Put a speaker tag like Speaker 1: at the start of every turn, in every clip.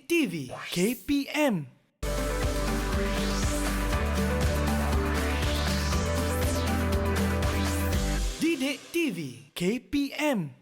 Speaker 1: TV KPM. Didik TV KPM.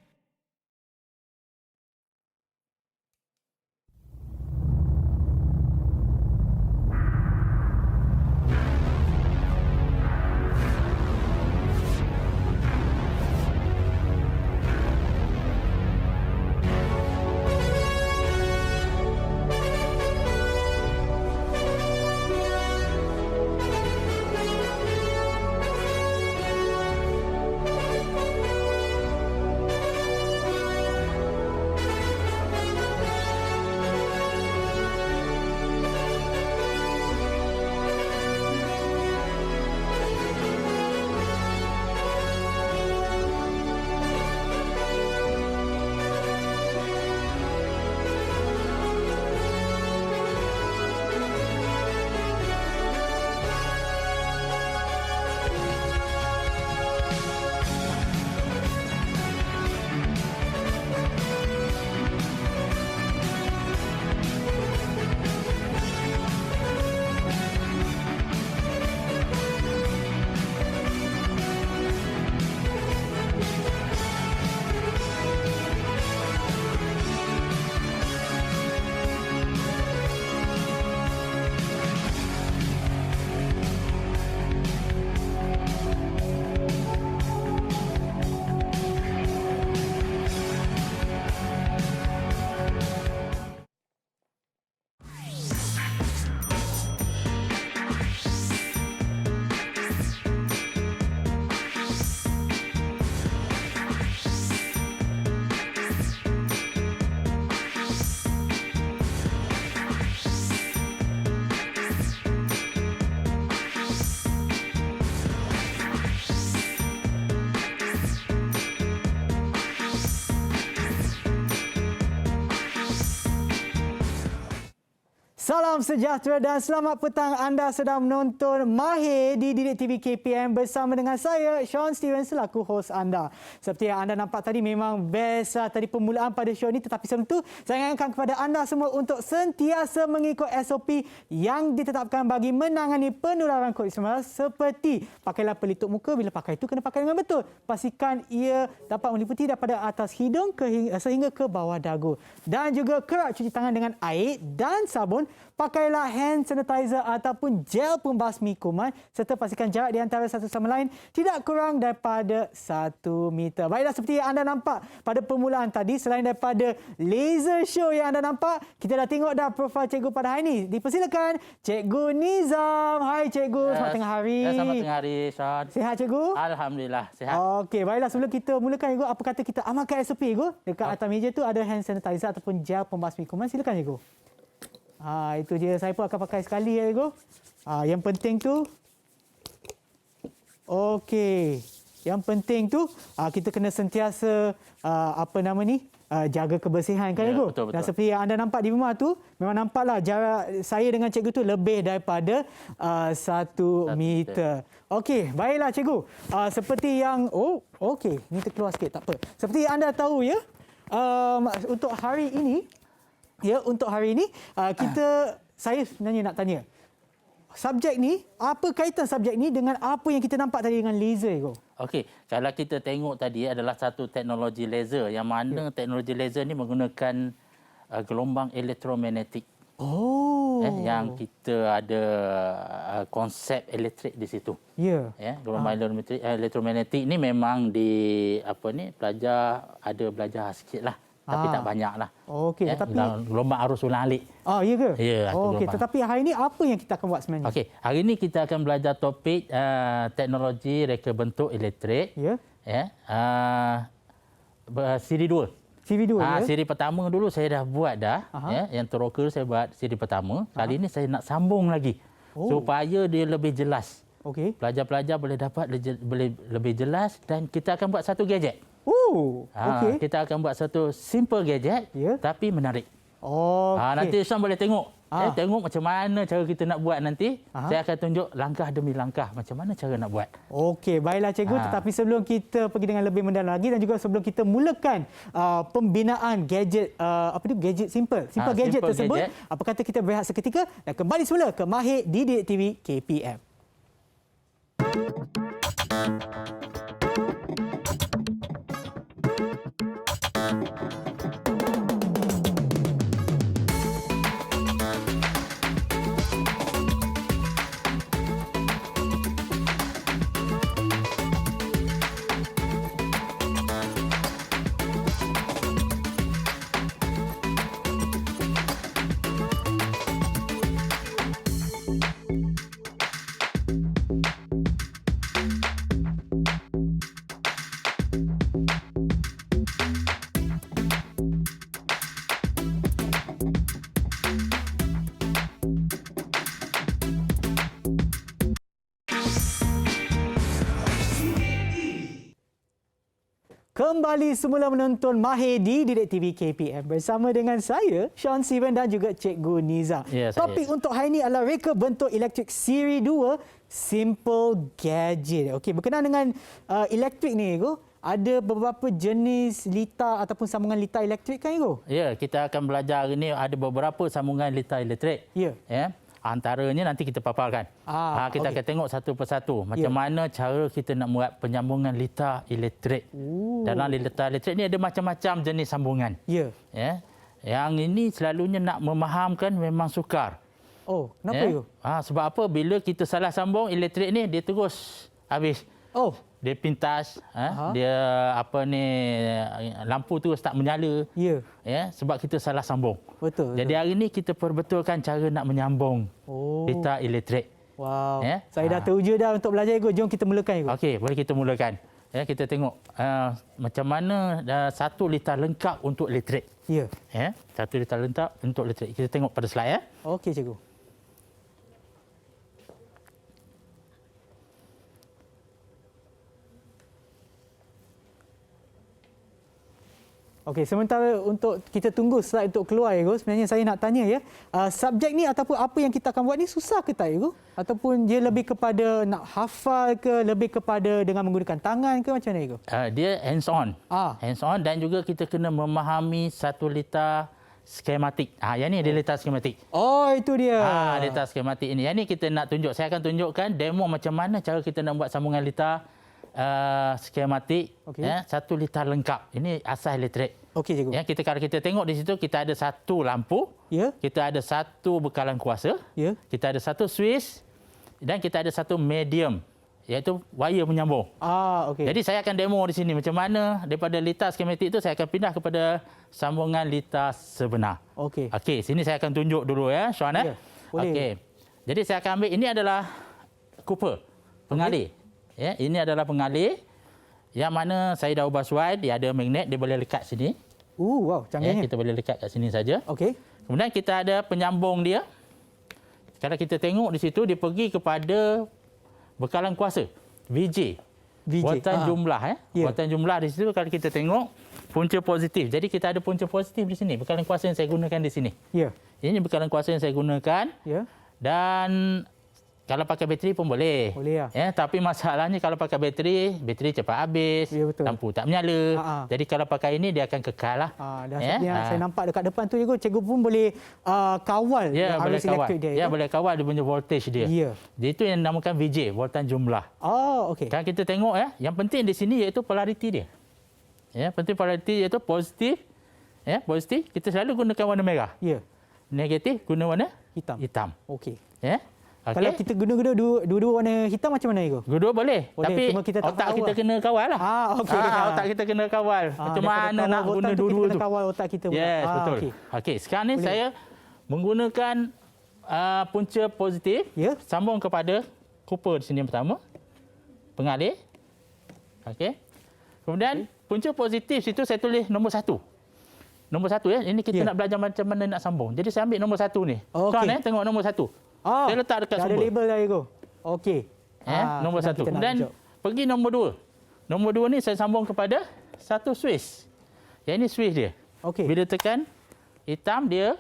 Speaker 2: Salam sejahtera dan selamat petang. Anda sedang menonton Mahir di Didik TV KPM bersama dengan saya, Sean Steven, selaku hos anda. Seperti yang anda nampak tadi, memang best tadi permulaan pada show ini. Tetapi sebelum itu, saya ingatkan kepada anda semua untuk sentiasa mengikut SOP yang ditetapkan bagi menangani penularan COVID-19 seperti pakailah pelitup muka, bila pakai itu kena pakai dengan betul. Pastikan ia dapat meliputi daripada atas hidung sehingga ke bawah dagu. Dan juga kerap cuci tangan dengan air dan sabun. Pakailah hand sanitizer ataupun gel pembasmi kuman serta pastikan jarak di antara satu sama lain tidak kurang daripada 1 meter. Baiklah, seperti yang anda nampak pada permulaan tadi, selain daripada laser show yang anda nampak, kita dah tengok dah profil cikgu pada hari ini. Dipersilakan Cikgu Nizam. Hai Cikgu, selamat tengah hari.
Speaker 3: Selamat tengah hari, Sean.
Speaker 2: Sihat Cikgu?
Speaker 3: Alhamdulillah, sihat.
Speaker 2: Okey, baiklah, sebelum kita mulakan Cikgu, apa kata kita amalkan SOP Cikgu? Dekat atas meja tu ada hand sanitizer ataupun gel pembasmi kuman. Silakan Cikgu. Itu je, saya pun akan pakai sekali ya Cikgu. Yang penting tu, okey. Yang penting tu kita kena sentiasa jaga kebersihan kan Cikgu.
Speaker 3: Betul, betul.
Speaker 2: Dan seperti yang anda nampak di rumah tu, memang nampaklah jarak saya dengan Cikgu tu lebih daripada 1 meter. Okey, baiklah Cikgu. Seperti yang okey, ni terkeluar sikit, tak apa. Seperti yang anda tahu ya, untuk hari ini saya sebenarnya nak tanya. Subjek ni, apa kaitan subjek ni dengan apa yang kita nampak tadi dengan laser Cikgu?
Speaker 3: Okey, kalau kita tengok tadi adalah satu teknologi laser yang mana teknologi laser ni menggunakan gelombang elektromagnetik. Yang kita ada konsep elektrik di situ.
Speaker 2: Ya.
Speaker 3: Gelombang elektromagnetik ni memang belajar sikitlah. Tapi tak banyaklah.
Speaker 2: Okey, tetapi
Speaker 3: gelombang arus ulang alik.
Speaker 2: Ya ke?
Speaker 3: Ya,
Speaker 2: okey, tetapi hari ini apa yang kita akan buat sebenarnya?
Speaker 3: Okey, hari ini kita akan belajar topik teknologi reka bentuk elektrik.
Speaker 2: Ya.
Speaker 3: Siri 2.
Speaker 2: Siri 2 ya.
Speaker 3: Siri pertama dulu saya dah buat dah. Yang teroker saya buat siri pertama. Kali ini saya nak sambung lagi. Supaya dia lebih jelas.
Speaker 2: Okey.
Speaker 3: Pelajar-pelajar boleh dapat lebih jelas dan kita akan buat satu gadget.
Speaker 2: Okey.
Speaker 3: Kita akan buat satu simple gadget tapi menarik. Nanti Sean boleh tengok. Tengok macam mana cara kita nak buat nanti. Saya akan tunjuk langkah demi langkah macam mana cara nak buat.
Speaker 2: Okey, baiklah cikgu. Tetapi sebelum kita pergi dengan lebih mendalam lagi dan juga sebelum kita mulakan pembinaan gadget, gadget simple gadget tersebut, apa kata kita berehat seketika dan kembali semula ke Mahir di Didik TV KPM. Kembali semula menonton Mahir di Didik TV KPM bersama dengan saya, Sean Steven dan juga Cikgu Niza. Topik untuk hari ini adalah reka bentuk elektrik siri 2 Simple Gadget. Okey, berkenaan dengan elektrik ni, Cikgu, ada beberapa jenis litar ataupun sambungan litar elektrik kan, Cikgu?
Speaker 3: Ya, kita akan belajar hari ini ada beberapa sambungan litar elektrik. Ya. Antaranya nanti kita paparkan. Kita akan tengok satu persatu macam mana cara kita nak buat penyambungan litar elektrik. Dalam litar elektrik ni ada macam-macam jenis sambungan. Yang ini selalunya nak memahamkan memang sukar.
Speaker 2: Kenapa itu?
Speaker 3: Sebab apa? Bila kita salah sambung elektrik ni dia terus habis. Dia pintas, dia lampu terus tak menyala. Sebab kita salah sambung.
Speaker 2: Betul.
Speaker 3: Jadi hari ini kita perbetulkan cara nak menyambung litar elektrik.
Speaker 2: Wow. Saya dah teruja dah untuk belajar, Cikgu. Jom kita mulakan, Cikgu.
Speaker 3: Okey, boleh kita mulakan. Kita tengok macam mana satu litar lengkap untuk elektrik. Satu litar lengkap untuk elektrik. Kita tengok pada slide.
Speaker 2: Okey, Cikgu. Okey, sementara untuk kita tunggu slide untuk keluar, Cikgu, sebenarnya saya nak tanya subjek ni ataupun apa yang kita akan buat ni susah ke tak, Cikgu? Ataupun dia lebih kepada nak hafal ke, lebih kepada dengan menggunakan tangan ke, macam mana, Cikgu?
Speaker 3: Dia hands on. Hands on dan juga kita kena memahami satu litar skematik. Yang ni dia litar skematik.
Speaker 2: Itu dia.
Speaker 3: Litar skematik ini. Yang ni kita nak tunjuk. Saya akan tunjukkan demo macam mana cara kita nak buat sambungan litar skematik. Satu litar lengkap. Ini asas elektrik.
Speaker 2: Okey, Cikgu.
Speaker 3: Kalau kita tengok di situ, kita ada satu lampu, kita ada satu bekalan kuasa, kita ada satu switch dan kita ada satu medium, iaitu wire menyambung.
Speaker 2: Okey.
Speaker 3: Jadi saya akan demo di sini macam mana daripada litar skematik itu saya akan pindah kepada sambungan litar sebenar. Okey, sini saya akan tunjuk dulu Sean.
Speaker 2: Boleh.
Speaker 3: Okey. Jadi saya akan ambil, ini adalah cooper, pengalih. Ini adalah pengalih yang mana saya dah ubah suai, dia ada magnet, dia boleh lekat sini.
Speaker 2: Wow, canggihnya.
Speaker 3: Kita boleh lekat kat sini saja.
Speaker 2: Okey.
Speaker 3: Kemudian kita ada penyambung dia. Kalau kita tengok di situ, dia pergi kepada bekalan kuasa, VJ. Voltan jumlah. Voltan jumlah di situ kalau kita tengok punca positif. Jadi kita ada punca positif di sini. Bekalan kuasa yang saya gunakan di sini. Ini bekalan kuasa yang saya gunakan. Dan kalau pakai bateri pun boleh. Tapi masalahnya kalau pakai bateri cepat habis, lampu tak menyala. Jadi kalau pakai ini dia akan kekal lah.
Speaker 2: Saya nampak dekat depan tu, Cikgu pun boleh kawal arus elektrik dia.
Speaker 3: Boleh kawal dia punya voltage dia. Jadi itu yang dinamakan VJ, voltan jumlah.
Speaker 2: Okey.
Speaker 3: Kan kita tengok yang penting di sini iaitu polariti dia. Penting polariti iaitu positif. Positif kita selalu gunakan warna merah. Negatif guna warna hitam.
Speaker 2: Okey.
Speaker 3: Kalau
Speaker 2: kita guna dua-dua warna hitam macam mana, Cikgu?
Speaker 3: Dua-dua boleh. Tapi
Speaker 2: kita
Speaker 3: otak kita kena kawal lah. Otak kita kena kawal. Macam mana nak guna dua-dua tu.
Speaker 2: Kita kawal otak kita.
Speaker 3: Betul. Okey, sekarang ni saya menggunakan punca positif. Sambung kepada cooper di sini yang pertama. Pengalih. Okey. Kemudian punca positif situ saya tulis nombor 1. Nombor 1 Ini kita nak belajar macam mana nak sambung. Jadi saya ambil nombor 1 ni. Tuan tengok nombor 1. Saya letak dekat sumber.
Speaker 2: Ada label dah, Cikgu. Okey.
Speaker 3: Nombor 1. Kemudian pergi nombor 2. Nombor 2 ni saya sambung kepada satu switch. Yang ini switch dia.
Speaker 2: Okey.
Speaker 3: Bila tekan hitam dia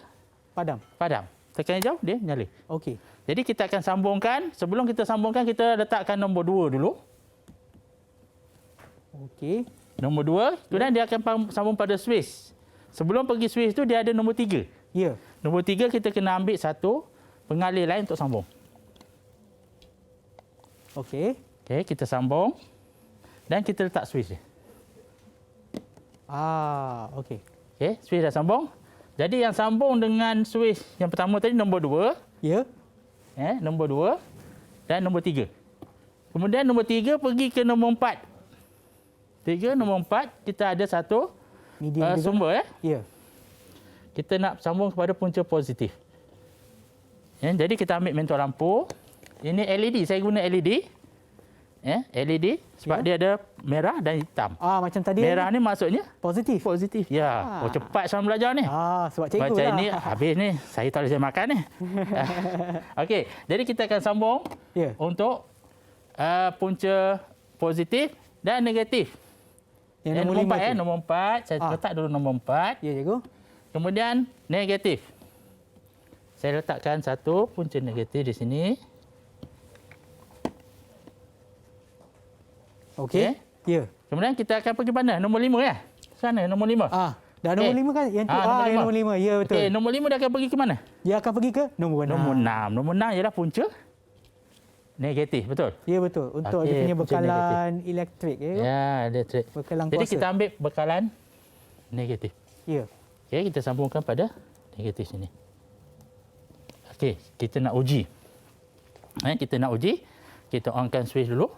Speaker 2: Padam.
Speaker 3: padam. Tekan hijau, dia nyala.
Speaker 2: Okey.
Speaker 3: Jadi kita akan sambungkan. Sebelum kita sambungkan, kita letakkan nombor 2 dulu.
Speaker 2: Okey.
Speaker 3: Nombor 2, kemudian dia akan sambung pada switch. Sebelum pergi switch tu, dia ada nombor 3.
Speaker 2: Ya.
Speaker 3: Nombor 3, kita kena ambil satu pengalih lain untuk sambung.
Speaker 2: Okey.
Speaker 3: Okey, kita sambung. Dan kita letak switch dia.
Speaker 2: Okey.
Speaker 3: Okey, switch dah sambung. Jadi yang sambung dengan switch yang pertama tadi nombor 2,
Speaker 2: Ya.
Speaker 3: nombor 2 dan nombor 3. Kemudian nombor 3 pergi ke nombor 4. 3 nombor 4 kita ada satu
Speaker 2: Medium juga.
Speaker 3: sumber
Speaker 2: Ya.
Speaker 3: Kita nak sambung kepada punca positif. Jadi kita ambil mentol lampu. Ini LED, saya guna LED. LED sebab dia ada merah dan hitam.
Speaker 2: Macam tadi.
Speaker 3: Merah ni maksudnya
Speaker 2: Positif.
Speaker 3: positif. Ya. Oh, cepat Syam belajar ni.
Speaker 2: Sebab cikgu
Speaker 3: Macam
Speaker 2: lah.
Speaker 3: ni habis ni saya tak boleh saya makan ni. Okey, jadi kita akan sambung
Speaker 2: Ya.
Speaker 3: untuk punca positif dan negatif.
Speaker 2: Yang
Speaker 3: nombor 4
Speaker 2: 5 tu.
Speaker 3: nombor 4, saya letak dulu nombor 4.
Speaker 2: Ya, cikgu.
Speaker 3: Kemudian negatif. Saya letakkan satu punca negatif di sini.
Speaker 2: Okey. Ya.
Speaker 3: Kemudian kita akan pergi mana? Nombor 5 ya? Sana nombor 5.
Speaker 2: Dah nombor 5 kan? Yang tu. Yang nombor 5. Ya, betul.
Speaker 3: Okey, nombor 5 dia akan pergi ke mana?
Speaker 2: Dia akan pergi ke nombor 6.
Speaker 3: Nombor 6. Nombor 6 ialah punca negatif, betul?
Speaker 2: Ya, betul. Untuk
Speaker 3: Okey,
Speaker 2: dia punya
Speaker 3: punca
Speaker 2: bekalan elektrik. Ya.
Speaker 3: Ya, elektrik.
Speaker 2: Bekalan
Speaker 3: Jadi
Speaker 2: kuasa.
Speaker 3: kita ambil bekalan negatif.
Speaker 2: Ya.
Speaker 3: Okey, kita sambungkan pada negatif sini. Okey, kita nak uji. Kita nak uji. Kita onkan switch dulu.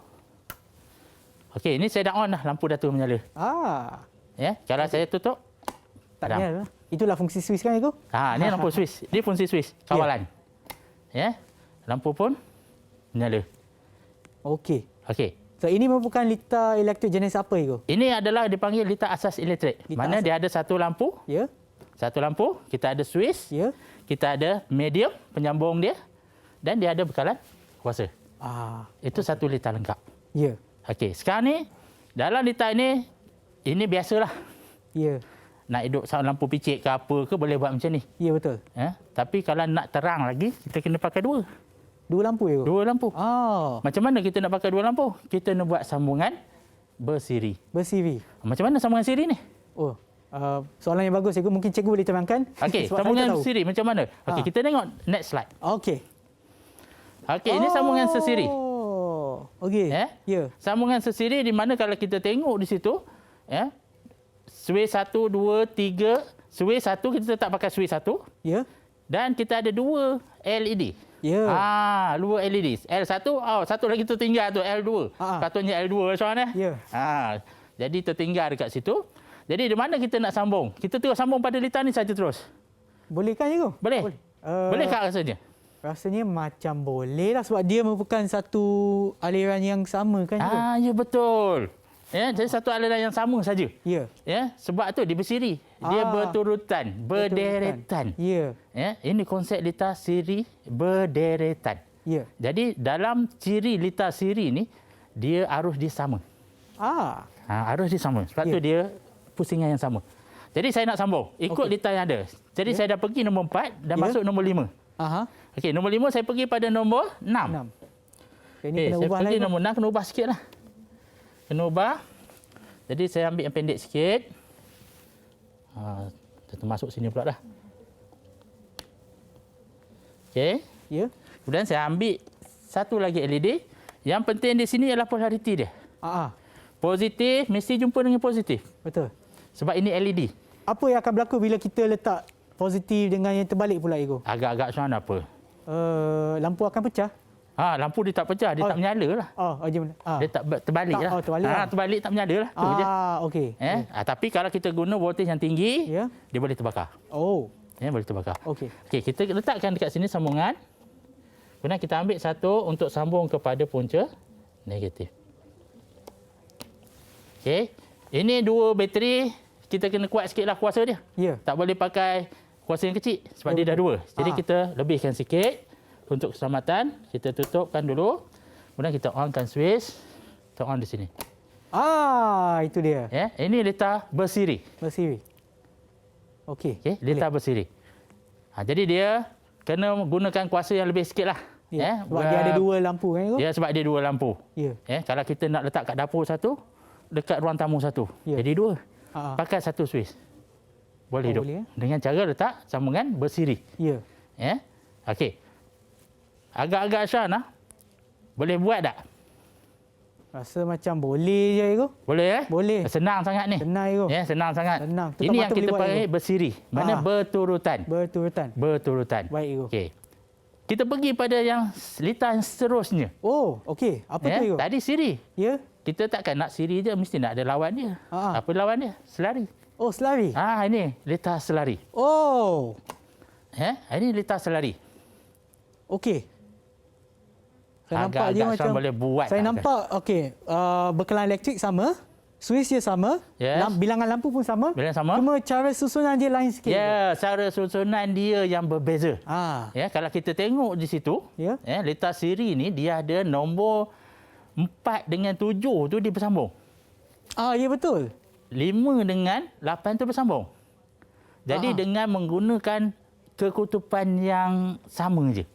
Speaker 3: Okey, ini saya dah on dah, lampu dah tu menyala. Kalau saya tutup,
Speaker 2: Tak
Speaker 3: padam.
Speaker 2: ada. Itulah fungsi switch kan, cikgu?
Speaker 3: Ini lampu switch. Dia fungsi switch, kawalan. Lampu pun menyala.
Speaker 2: Okey.
Speaker 3: Okey.
Speaker 2: So, ini merupakan litar elektrik jenis apa, cikgu?
Speaker 3: Ini adalah dipanggil litar asas elektrik.
Speaker 2: Litar
Speaker 3: Mana
Speaker 2: asas.
Speaker 3: dia ada satu lampu,
Speaker 2: Ya.
Speaker 3: kita ada switch,
Speaker 2: Ya.
Speaker 3: kita ada medium penyambung dia dan dia ada bekalan kuasa. Itu satu litar lengkap.
Speaker 2: Ya.
Speaker 3: Okey, sekarang ni dalam litar ini biasalah.
Speaker 2: Ya.
Speaker 3: Nak hidup lampu picit ke apa ke boleh buat macam ni.
Speaker 2: Ya, betul.
Speaker 3: Tapi kalau nak terang lagi, kita kena pakai dua.
Speaker 2: Dua lampu, cikgu?
Speaker 3: Dua lampu.
Speaker 2: Oh.
Speaker 3: Macam mana kita nak pakai dua lampu? Kita nak buat sambungan bersiri.
Speaker 2: Bersiri.
Speaker 3: Macam mana sambungan siri ni?
Speaker 2: Oh. Soalan yang bagus, cikgu. Mungkin cikgu boleh terangkan.
Speaker 3: Okey,
Speaker 2: Sebab saya
Speaker 3: sambungan
Speaker 2: tak tahu.
Speaker 3: bersiri macam mana? Okey, kita tengok next slide.
Speaker 2: Okey.
Speaker 3: Okey, ini sambungan sesiri.
Speaker 2: Okey. Ya.
Speaker 3: Sambungan sesiri di mana kalau kita tengok di situ, switch 1, 2, 3, switch 1 kita tetap pakai switch 1
Speaker 2: Ya.
Speaker 3: dan kita ada dua LED.
Speaker 2: Ya.
Speaker 3: Dua LED. L1, satu lagi tertinggal tu L2. Patutnya L2 soalan
Speaker 2: Ya.
Speaker 3: Jadi tertinggal dekat situ. Jadi di mana kita nak sambung? Kita terus sambung pada litar ni saja terus.
Speaker 2: Boleh kan, cikgu?
Speaker 3: Boleh. Boleh tak rasanya?
Speaker 2: Rasanya macam boleh lah sebab dia merupakan satu aliran yang sama kan, cikgu?
Speaker 3: Ya betul. Jadi satu aliran yang sama saja.
Speaker 2: Ya.
Speaker 3: Sebab tu dia bersiri. Dia berturutan, berderetan.
Speaker 2: Ya.
Speaker 3: Ini konsep litar siri berderetan.
Speaker 2: Ya.
Speaker 3: Jadi dalam ciri litar siri ni dia arus dia sama. Arus dia sama. Sebab tu dia pusingan yang sama. Jadi saya nak sambung ikut litar yang ada. Jadi saya dah pergi nombor 4 dan masuk nombor 5. Okey, nombor 5 saya pergi pada nombor 6.
Speaker 2: Ini kena
Speaker 3: saya
Speaker 2: ubah
Speaker 3: pergi
Speaker 2: lagi.
Speaker 3: nombor 6 kena ubah sikitlah. Kena ubah. Jadi saya ambil yang pendek sikit. Termasuk sini pula dah. Okey.
Speaker 2: Ya.
Speaker 3: Kemudian saya ambil satu lagi LED. Yang penting di sini ialah polariti dia. Positif mesti jumpa dengan positif.
Speaker 2: Betul.
Speaker 3: Sebab ini LED.
Speaker 2: Apa yang akan berlaku bila kita letak positif dengan yang terbalik pula, cikgu?
Speaker 3: Agak-agak macam mana apa?
Speaker 2: Lampu akan pecah?
Speaker 3: Lampu dia tak pecah, dia tak menyala lah. Dia tak terbalik
Speaker 2: Tak,
Speaker 3: lah.
Speaker 2: terbalik lah.
Speaker 3: Terbalik tak menyala lah. Tu je.
Speaker 2: Okey.
Speaker 3: Tapi kalau kita guna voltage yang tinggi, dia boleh terbakar. Boleh terbakar.
Speaker 2: Okey.
Speaker 3: Okey, kita letakkan dekat sini sambungan. Kemudian kita ambil satu untuk sambung kepada punca negatif. Okey. Ini dua bateri, kita kena kuat sikitlah kuasa dia.
Speaker 2: Ya.
Speaker 3: Tak boleh pakai kuasa yang kecil sebab dia dah dua. Jadi kita lebihkan sikit untuk keselamatan. Kita tutupkan dulu. Kemudian kita onkan switch. Kita on di sini.
Speaker 2: Itu dia.
Speaker 3: Ini litar bersiri.
Speaker 2: Bersiri. Okey.
Speaker 3: Okey, lita bersiri. Jadi dia kena gunakan kuasa yang lebih sikit lah.
Speaker 2: Ya. Sebab dia ada 2 lampu kan, Ibu?
Speaker 3: Ya, sebab dia 2 lampu.
Speaker 2: Ya.
Speaker 3: Kalau kita nak letak kat dapur satu, dekat ruang tamu satu.
Speaker 2: Ya.
Speaker 3: Jadi 2.
Speaker 2: Ha.
Speaker 3: Pakai satu switch. Boleh duk.
Speaker 2: Boleh,
Speaker 3: Dengan cara letak sambungan bersiri.
Speaker 2: Ya.
Speaker 3: Okey. Agak-agak Shan boleh buat tak?
Speaker 2: Rasa macam boleh je, Ibu.
Speaker 3: Boleh
Speaker 2: Boleh.
Speaker 3: Senang sangat ni.
Speaker 2: Senang, Ibu.
Speaker 3: Senang sangat.
Speaker 2: Senang. Tutup
Speaker 3: Ini
Speaker 2: mata
Speaker 3: yang kita
Speaker 2: boleh buat,
Speaker 3: panggil
Speaker 2: Ibu.
Speaker 3: bersiri. Mana berturutan.
Speaker 2: Berturutan.
Speaker 3: Berturutan.
Speaker 2: Baik, Ibu.
Speaker 3: Okey. Kita pergi pada yang lita yang seterusnya.
Speaker 2: Oh, okey. Apa tu, Ibu?
Speaker 3: Tadi siri.
Speaker 2: Ya.
Speaker 3: Kita takkan nak siri je, mesti nak ada lawan dia. Apa lawan dia? Selari.
Speaker 2: Oh, selari.
Speaker 3: Ini lita selari.
Speaker 2: Oh.
Speaker 3: Ini lita selari.
Speaker 2: Okey. Saya nampak dia
Speaker 3: Agak-agak
Speaker 2: macam
Speaker 3: Shan boleh buat.
Speaker 2: Saya
Speaker 3: tak?
Speaker 2: nampak okey, berkelan elektrik sama, switch dia sama,
Speaker 3: Yes.
Speaker 2: bilangan lampu pun sama.
Speaker 3: Bilangan sama.
Speaker 2: Cuma cara susunan dia lain sikit.
Speaker 3: Ya, cara susunan dia yang berbeza. Kalau kita tengok di situ,
Speaker 2: Ya.
Speaker 3: lita siri ni dia ada nombor 4 dengan 7 tu dia bersambung.
Speaker 2: Ya betul.
Speaker 3: 5 dengan 8 tu bersambung. Jadi dengan menggunakan kekutupan yang sama je.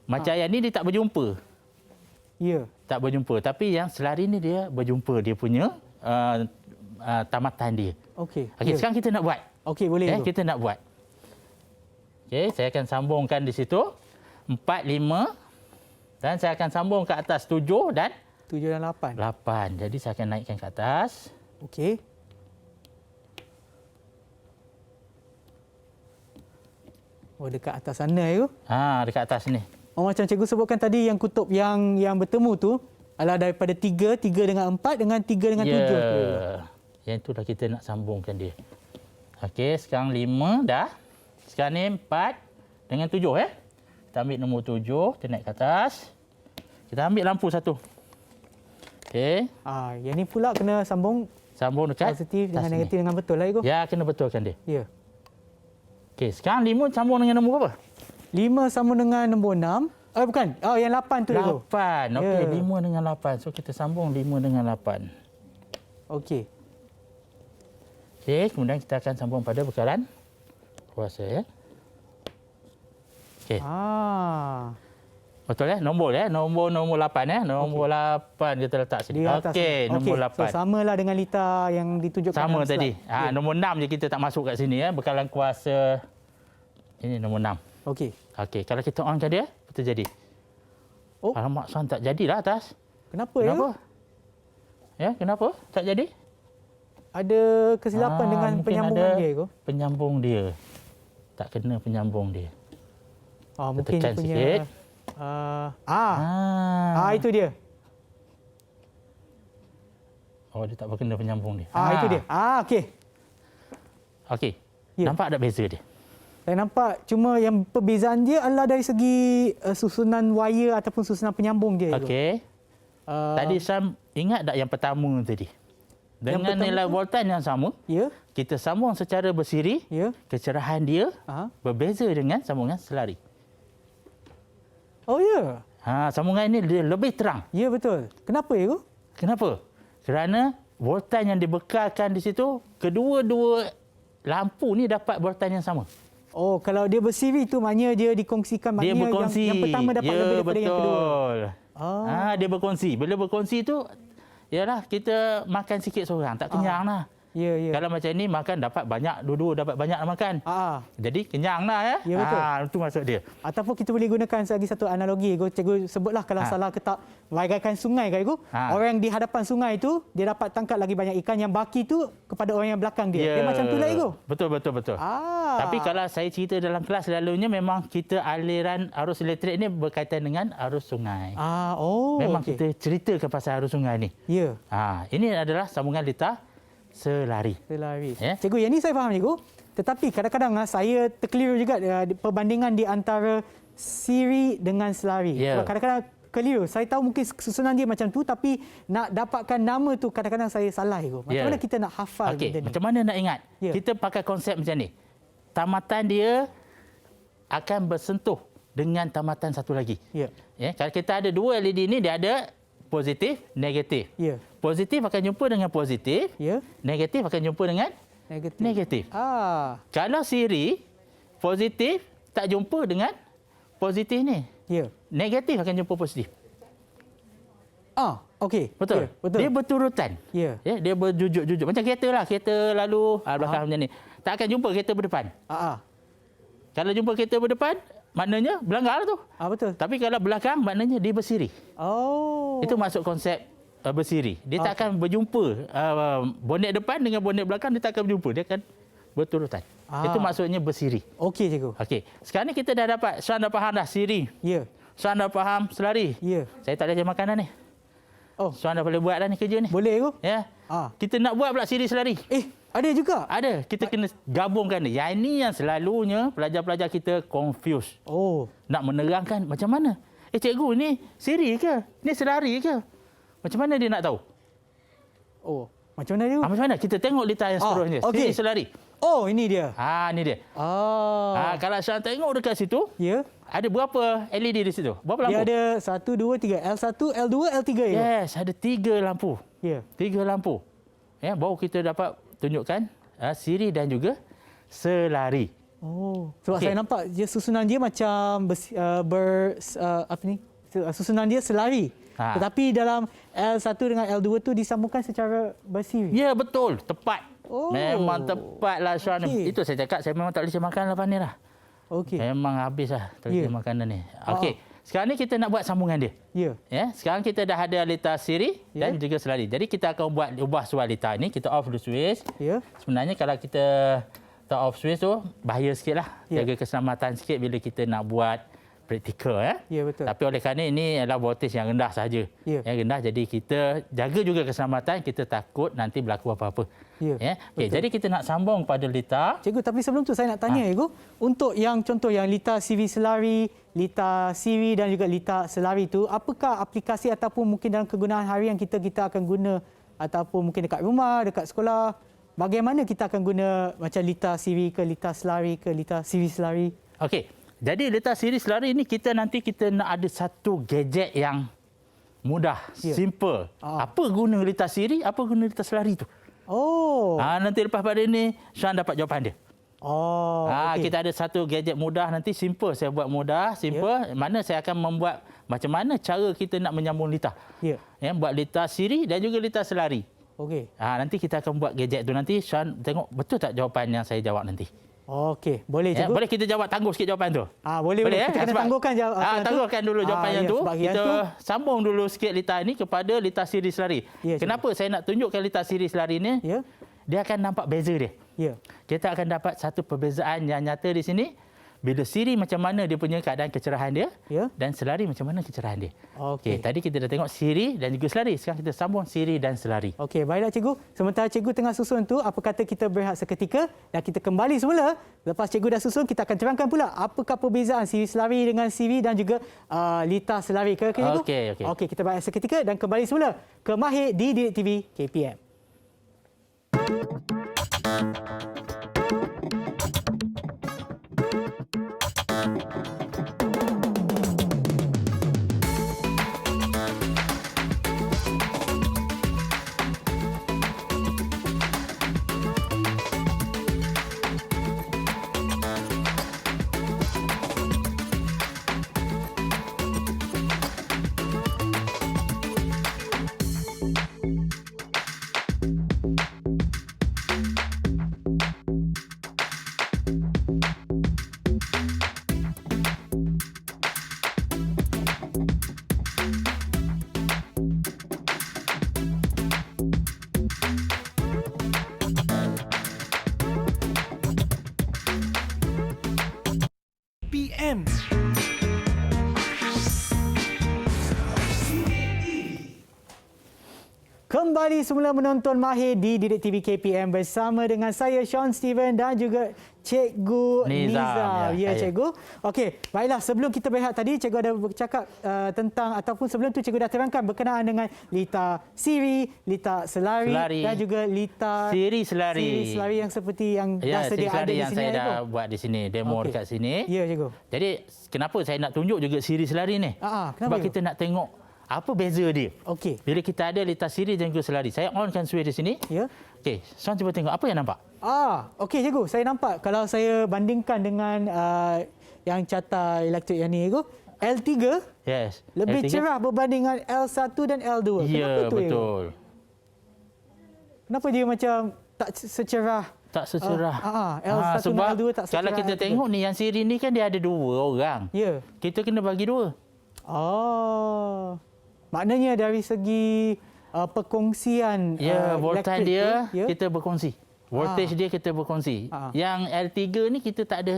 Speaker 3: Macam yang ni dia tak berjumpa.
Speaker 2: Ya.
Speaker 3: Tak berjumpa. Tapi yang selari ni dia berjumpa dia punya tamatan dia.
Speaker 2: Okey.
Speaker 3: Okey,
Speaker 2: Ya.
Speaker 3: sekarang kita nak buat.
Speaker 2: Okey, boleh. Ibu.
Speaker 3: Kita nak buat. Okey, saya akan sambungkan di situ 4, 5 dan saya akan sambung ke atas 7 dan
Speaker 2: 7 dan 8.
Speaker 3: 8. Jadi saya akan naikkan ke atas.
Speaker 2: Okey. Oh, dekat atas sana, Ibu.
Speaker 3: Dekat atas ni.
Speaker 2: Oh, macam cikgu sebutkan tadi yang kutub yang bertemu tu adalah daripada 3 dengan 4 dengan 3 dengan 7 tu.
Speaker 3: Yang tu dah kita nak sambungkan dia. Okey, sekarang 5 dah. Sekarang ni 4 dengan 7 Kita ambil nombor 7, kita naik ke atas. Kita ambil lampu satu. Okey,
Speaker 2: Yang ni pula kena sambung
Speaker 3: sambung dekat
Speaker 2: positif dengan
Speaker 3: atas ni.
Speaker 2: negatif dengan betul lah, Ibu.
Speaker 3: Ya, kena betulkan dia.
Speaker 2: Ya.
Speaker 3: Okey, sekarang 5 sambung dengan nombor berapa?
Speaker 2: 5 sama dengan nombor 6. Bukan. yang 8 tu, Ibu.
Speaker 3: 8. Okey,
Speaker 2: Ya.
Speaker 3: 5 dengan 8. So kita sambung 5 dengan 8.
Speaker 2: Okey.
Speaker 3: Okey, kemudian kita akan sambung pada bekalan kuasa Okey. Betul nombor nombor 8 nombor 8 kita letak sini. Okey, nombor 8.
Speaker 2: So samalah dengan lita yang ditunjukkan
Speaker 3: Sama
Speaker 2: dalam
Speaker 3: tadi.
Speaker 2: slide.
Speaker 3: Nombor 6 je kita tak masuk kat sini bekalan kuasa. Ini nombor 6.
Speaker 2: Okey.
Speaker 3: Okey, kalau kita onkan dia, betul jadi.
Speaker 2: Oh.
Speaker 3: Alamak, Swan tak jadilah atas.
Speaker 2: Kenapa,
Speaker 3: Kenapa? Kenapa tak jadi?
Speaker 2: Ada kesilapan dengan
Speaker 3: mungkin
Speaker 2: penyambungan
Speaker 3: ada
Speaker 2: dia, Ibu.
Speaker 3: Penyambung dia. Tak kena penyambung dia.
Speaker 2: Mungkin dia
Speaker 3: tekan
Speaker 2: punya
Speaker 3: sikit.
Speaker 2: Itu dia.
Speaker 3: Oh, dia tak berkena penyambung dia.
Speaker 2: Itu dia. Okey.
Speaker 3: Okey.
Speaker 2: Ya.
Speaker 3: Nampak tak beza dia?
Speaker 2: Saya nampak cuma yang perbezaan dia adalah dari segi susunan wire ataupun susunan penyambung dia. Ibu.
Speaker 3: Okey. Tadi Sam ingat tak yang pertama tadi? Dengan
Speaker 2: pertama
Speaker 3: nilai
Speaker 2: tu?
Speaker 3: voltan yang sama,
Speaker 2: Ya.
Speaker 3: kita sambung secara bersiri,
Speaker 2: Ya.
Speaker 3: kecerahan dia berbeza dengan sambungan selari.
Speaker 2: Oh, ya.
Speaker 3: Sambungan ini dia lebih terang.
Speaker 2: Ya, betul. Kenapa, Ibu?
Speaker 3: Kenapa? Kerana voltan yang dibekalkan di situ, kedua-dua lampu ni dapat voltan yang sama.
Speaker 2: Oh, kalau dia bersiri tu maknanya dia dikongsikan,
Speaker 3: Dia
Speaker 2: maknanya
Speaker 3: berkongsi.
Speaker 2: yang pertama dapat lebih daripada yang kedua.
Speaker 3: Betul. Dia berkongsi. Bila berkongsi tu, yalah kita makan sikit seorang, tak kenyang lah.
Speaker 2: Ya, ya.
Speaker 3: Kalau macam ni makan dapat banyak, dua-dua dapat banyak makan. Jadi kenyang lah
Speaker 2: Ya, betul.
Speaker 3: Itu maksud dia.
Speaker 2: Ataupun kita boleh gunakan lagi satu analogi. Cikgu sebutlah kalau salah ke tak, bagaikan sungai kan, Cikgu. Orang yang di hadapan sungai tu, dia dapat tangkap lagi banyak ikan. Yang baki tu kepada orang yang belakang dia. Dia macam tu lah, Cikgu.
Speaker 3: Betul. Tapi kalau saya cerita dalam kelas selalunya memang kita aliran arus elektrik ni berkaitan dengan arus sungai. Memang
Speaker 2: okey.
Speaker 3: kita ceritakan pasal arus sungai ni.
Speaker 2: Ya.
Speaker 3: Ini adalah sambungan lita selari.
Speaker 2: Selari.
Speaker 3: Ya.
Speaker 2: Cikgu, yang ni saya faham, Cikgu. Tetapi kadang-kadang saya terkeliru juga perbandingan di antara siri dengan selari.
Speaker 3: Ya.
Speaker 2: Sebab kadang-kadang keliru. Saya tahu mungkin susunan dia macam tu, tapi nak dapatkan nama tu kadang-kadang saya salah, Cikgu. Macam mana kita nak hafal benda ni?
Speaker 3: Macam mana nak ingat?
Speaker 2: Ya.
Speaker 3: Kita pakai konsep macam ni. Tamatan dia akan bersentuh dengan tamatan satu lagi.
Speaker 2: Ya.
Speaker 3: Kalau kita ada dua LED ni, dia ada positif, negatif.
Speaker 2: Ya.
Speaker 3: Positif akan jumpa dengan positif,
Speaker 2: Ya.
Speaker 3: negatif akan jumpa dengan Negatif. Kalau siri positif tak jumpa dengan positif ni.
Speaker 2: Ya.
Speaker 3: Negatif akan jumpa positif.
Speaker 2: Okey.
Speaker 3: Betul?
Speaker 2: Ya, betul.
Speaker 3: Dia berturutan.
Speaker 2: Ya.
Speaker 3: Dia berjujuk-jujuk. Macam kereta lah. Kereta lalu belakang macam ni. Tak akan jumpa kereta berdepan. Kalau jumpa kereta berdepan, maknanya berlanggar lah tu.
Speaker 2: Betul.
Speaker 3: Tapi kalau belakang, maknanya dia bersiri. Itu masuk konsep bersiri. Dia tak akan berjumpa. Bonet depan dengan bonet belakang, dia tak akan berjumpa. Dia akan berturutan. Itu maksudnya bersiri.
Speaker 2: Okey, cikgu.
Speaker 3: Okey. Sekarang ni kita dah dapat, Sean dah faham dah siri.
Speaker 2: Ya.
Speaker 3: Sean dah faham selari.
Speaker 2: Ya.
Speaker 3: Saya tak ada jam makanan ni. Sean dah boleh buat dah ni kerja ni.
Speaker 2: Boleh, cikgu?
Speaker 3: Ya. Kita nak buat pula siri selari.
Speaker 2: Ada juga?
Speaker 3: Ada. Kita kena gabungkan ni. Yang ini yang selalunya pelajar-pelajar kita confuse. Nak menerangkan macam mana. Cikgu, ni siri ke? Ni selari ke? Macam mana dia nak tahu?
Speaker 2: Macam mana, cikgu?
Speaker 3: Macam mana? Kita tengok litar yang seterusnya. Siri selari.
Speaker 2: Ini dia.
Speaker 3: Ini dia. Kalau Sean tengok dekat situ,
Speaker 2: Ya.
Speaker 3: ada berapa LED di situ? Berapa lampu?
Speaker 2: Dia ada 1, 2, 3. L1, L2, L3 ya?
Speaker 3: Yes, ada 3 lampu.
Speaker 2: Ya.
Speaker 3: 3 lampu. Ya, baru kita dapat tunjukkan siri dan juga selari.
Speaker 2: Sebab saya nampak susunan dia macam susunan dia selari. Tetapi dalam L1 dengan L2 tu disambungkan secara bersiri.
Speaker 3: Ya, betul. Tepat. Memang tepatlah Sean. Itu saya cakap, saya memang tak boleh makan lepas ni lah. Memang habis lah terima makanan ni. Okey. Sekarang ni kita nak buat sambungan dia. Ya. Sekarang kita dah ada litar siri dan juga selari. Jadi kita akan ubah suai litar ni. Kita off dulu switch. Sebenarnya kalau kita tak off switch tu, bahaya sikit lah. Jaga keselamatan sikit bila kita nak buat praktikal.
Speaker 2: Ya, betul.
Speaker 3: Tapi oleh kerana ini adalah voltage yang rendah sahaja. Yang rendah, jadi kita jaga juga keselamatan. Kita takut nanti berlaku apa-apa. Okey, jadi kita nak sambung pada litar.
Speaker 2: Cikgu, tapi sebelum tu saya nak tanya, cikgu. Untuk yang contoh yang litar siri selari, litar siri dan juga litar selari tu, apakah aplikasi ataupun mungkin dalam kegunaan harian kita akan guna ataupun mungkin dekat rumah, dekat sekolah? Bagaimana kita akan guna macam litar siri ke litar selari ke litar siri selari?
Speaker 3: Okey. Jadi litar siri selari ini kita nak ada satu gadget yang mudah, simple. Apa guna litar siri, apa guna litar selari tu? Nanti lepas pada ini Sean dapat jawapan dia. Kita ada satu gadget mudah nanti, simple. Saya buat mudah, simple. Mana saya akan membuat macam mana cara kita nak menyambung litar. Buat litar siri dan juga litar selari. Nanti kita akan buat gadget tu nanti. Sean tengok betul tak jawapan yang saya jawab nanti.
Speaker 2: Boleh, cikgu.
Speaker 3: Boleh kita jawab tangguh sikit jawapan tu.
Speaker 2: Boleh. Kita kena tangguhkan jawapan tu.
Speaker 3: Tangguhkan dulu jawapan yang tu. Kita sambung dulu sikit litar ini kepada litar siri selari. Kenapa saya nak tunjukkan litar siri selari ni? Dia akan nampak beza dia. Kita akan dapat satu perbezaan yang nyata di sini. Bila siri macam mana dia punya keadaan kecerahan dia, dan selari macam mana kecerahan dia. Tadi kita dah tengok siri dan juga selari. Sekarang kita sambung siri dan selari.
Speaker 2: Baiklah, cikgu. Sementara cikgu tengah susun tu, apa kata kita berehat seketika dan kita kembali semula. Lepas cikgu dah susun, kita akan terangkan pula apakah perbezaan siri selari dengan siri dan juga litar selari. Cikgu? Okey, kita berehat seketika dan kembali semula ke Mahir di Didik TV KPM.
Speaker 1: PM.
Speaker 2: Kembali semula menonton Mahir di Didik TV KPM bersama dengan saya Sean Steven dan juga Cikgu Nizam. Ya, Cikgu. Okey, baiklah, sebelum kita berehat tadi Cikgu ada bercakap tentang ataupun sebelum tu Cikgu dah terangkan berkenaan dengan litar siri, litar selari dan juga litar
Speaker 3: siri selari
Speaker 2: yang seperti yang dah sedia ada di sini.
Speaker 3: Yang saya dah buat di sini, demo dekat sini.
Speaker 2: Ya, Cikgu.
Speaker 3: Jadi, kenapa saya nak tunjuk juga siri selari ni? Sebab kita nak tengok apa beza dia. Bila kita ada litar siri dan juga selari. Saya onkan switch di sini. Okey, Sean cuba tengok apa yang nampak.
Speaker 2: Okey cikgu, saya nampak kalau saya bandingkan dengan yang carta elektrik yang ni cikgu, L3
Speaker 3: Yes.
Speaker 2: lebih
Speaker 3: L3?
Speaker 2: cerah berbanding dengan L1 dan L2.
Speaker 3: Ya,
Speaker 2: Kenapa tu, cikgu?
Speaker 3: betul.
Speaker 2: Kenapa dia macam tak secerah?
Speaker 3: Tak secerah.
Speaker 2: L1
Speaker 3: sebab
Speaker 2: dan L2 tak secerah.
Speaker 3: kalau kita
Speaker 2: L3.
Speaker 3: tengok ni yang siri ni kan dia ada 2 orang.
Speaker 2: Ya.
Speaker 3: Kita kena bagi 2.
Speaker 2: Maknanya dari segi perkongsian
Speaker 3: voltage
Speaker 2: elektrik
Speaker 3: dia
Speaker 2: tu, ya?
Speaker 3: kita berkongsi. Voltage dia kita berkongsi. Yang L3 ni kita tak ada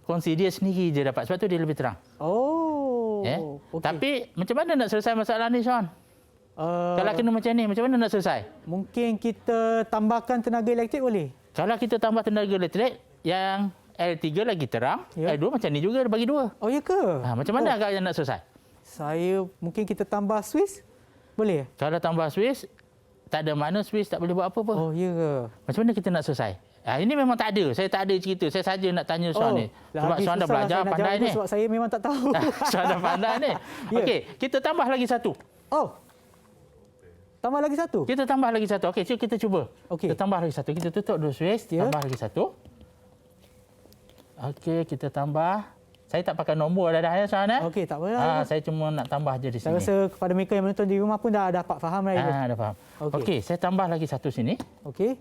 Speaker 3: kongsi, dia sendiri je dapat. Sebab tu dia lebih terang.
Speaker 2: Okey.
Speaker 3: Tapi macam mana nak selesai masalah ni, Sean? Kalau kena macam ni, macam mana nak selesai?
Speaker 2: Mungkin kita tambahkan tenaga elektrik boleh?
Speaker 3: Kalau kita tambah tenaga elektrik, yang L3 lagi terang,
Speaker 2: Ya.
Speaker 3: L2 macam ni juga bagi 2.
Speaker 2: Oh, ya ke?
Speaker 3: Macam mana agaknya nak selesai?
Speaker 2: Mungkin kita tambah Swiss? Boleh?
Speaker 3: Kalau tambah Swiss, tak ada makna Swiss tak boleh buat apa-apa.
Speaker 2: Oh, ya ke?
Speaker 3: Macam mana kita nak selesai? Ini memang tak ada. Saya tak ada cerita. Saya saja nak tanya Sean ni. Sebab
Speaker 2: lagi
Speaker 3: Sean dah
Speaker 2: susah
Speaker 3: belajar
Speaker 2: saya nak
Speaker 3: pandai
Speaker 2: jawab
Speaker 3: ni.
Speaker 2: Sebab saya memang tak tahu.
Speaker 3: Sean dah pandai ni.
Speaker 2: Ya.
Speaker 3: Okey, kita tambah lagi satu.
Speaker 2: Tambah lagi satu?
Speaker 3: Kita tambah lagi satu. Okey, kita cuba.
Speaker 2: Okey.
Speaker 3: Kita tambah lagi satu. Kita tutup dulu Swiss.
Speaker 2: Ya.
Speaker 3: Tambah lagi satu. Okey, kita tambah. Saya tak pakai nombor dah ya Sean.
Speaker 2: Okey, tak apa.
Speaker 3: Saya cuma nak tambah je di
Speaker 2: Saya
Speaker 3: sini.
Speaker 2: rasa kepada mereka yang menonton di rumah pun dah dapat faham dah.
Speaker 3: Dah faham.
Speaker 2: Okey.
Speaker 3: Okey, saya tambah lagi satu sini.
Speaker 2: Okey.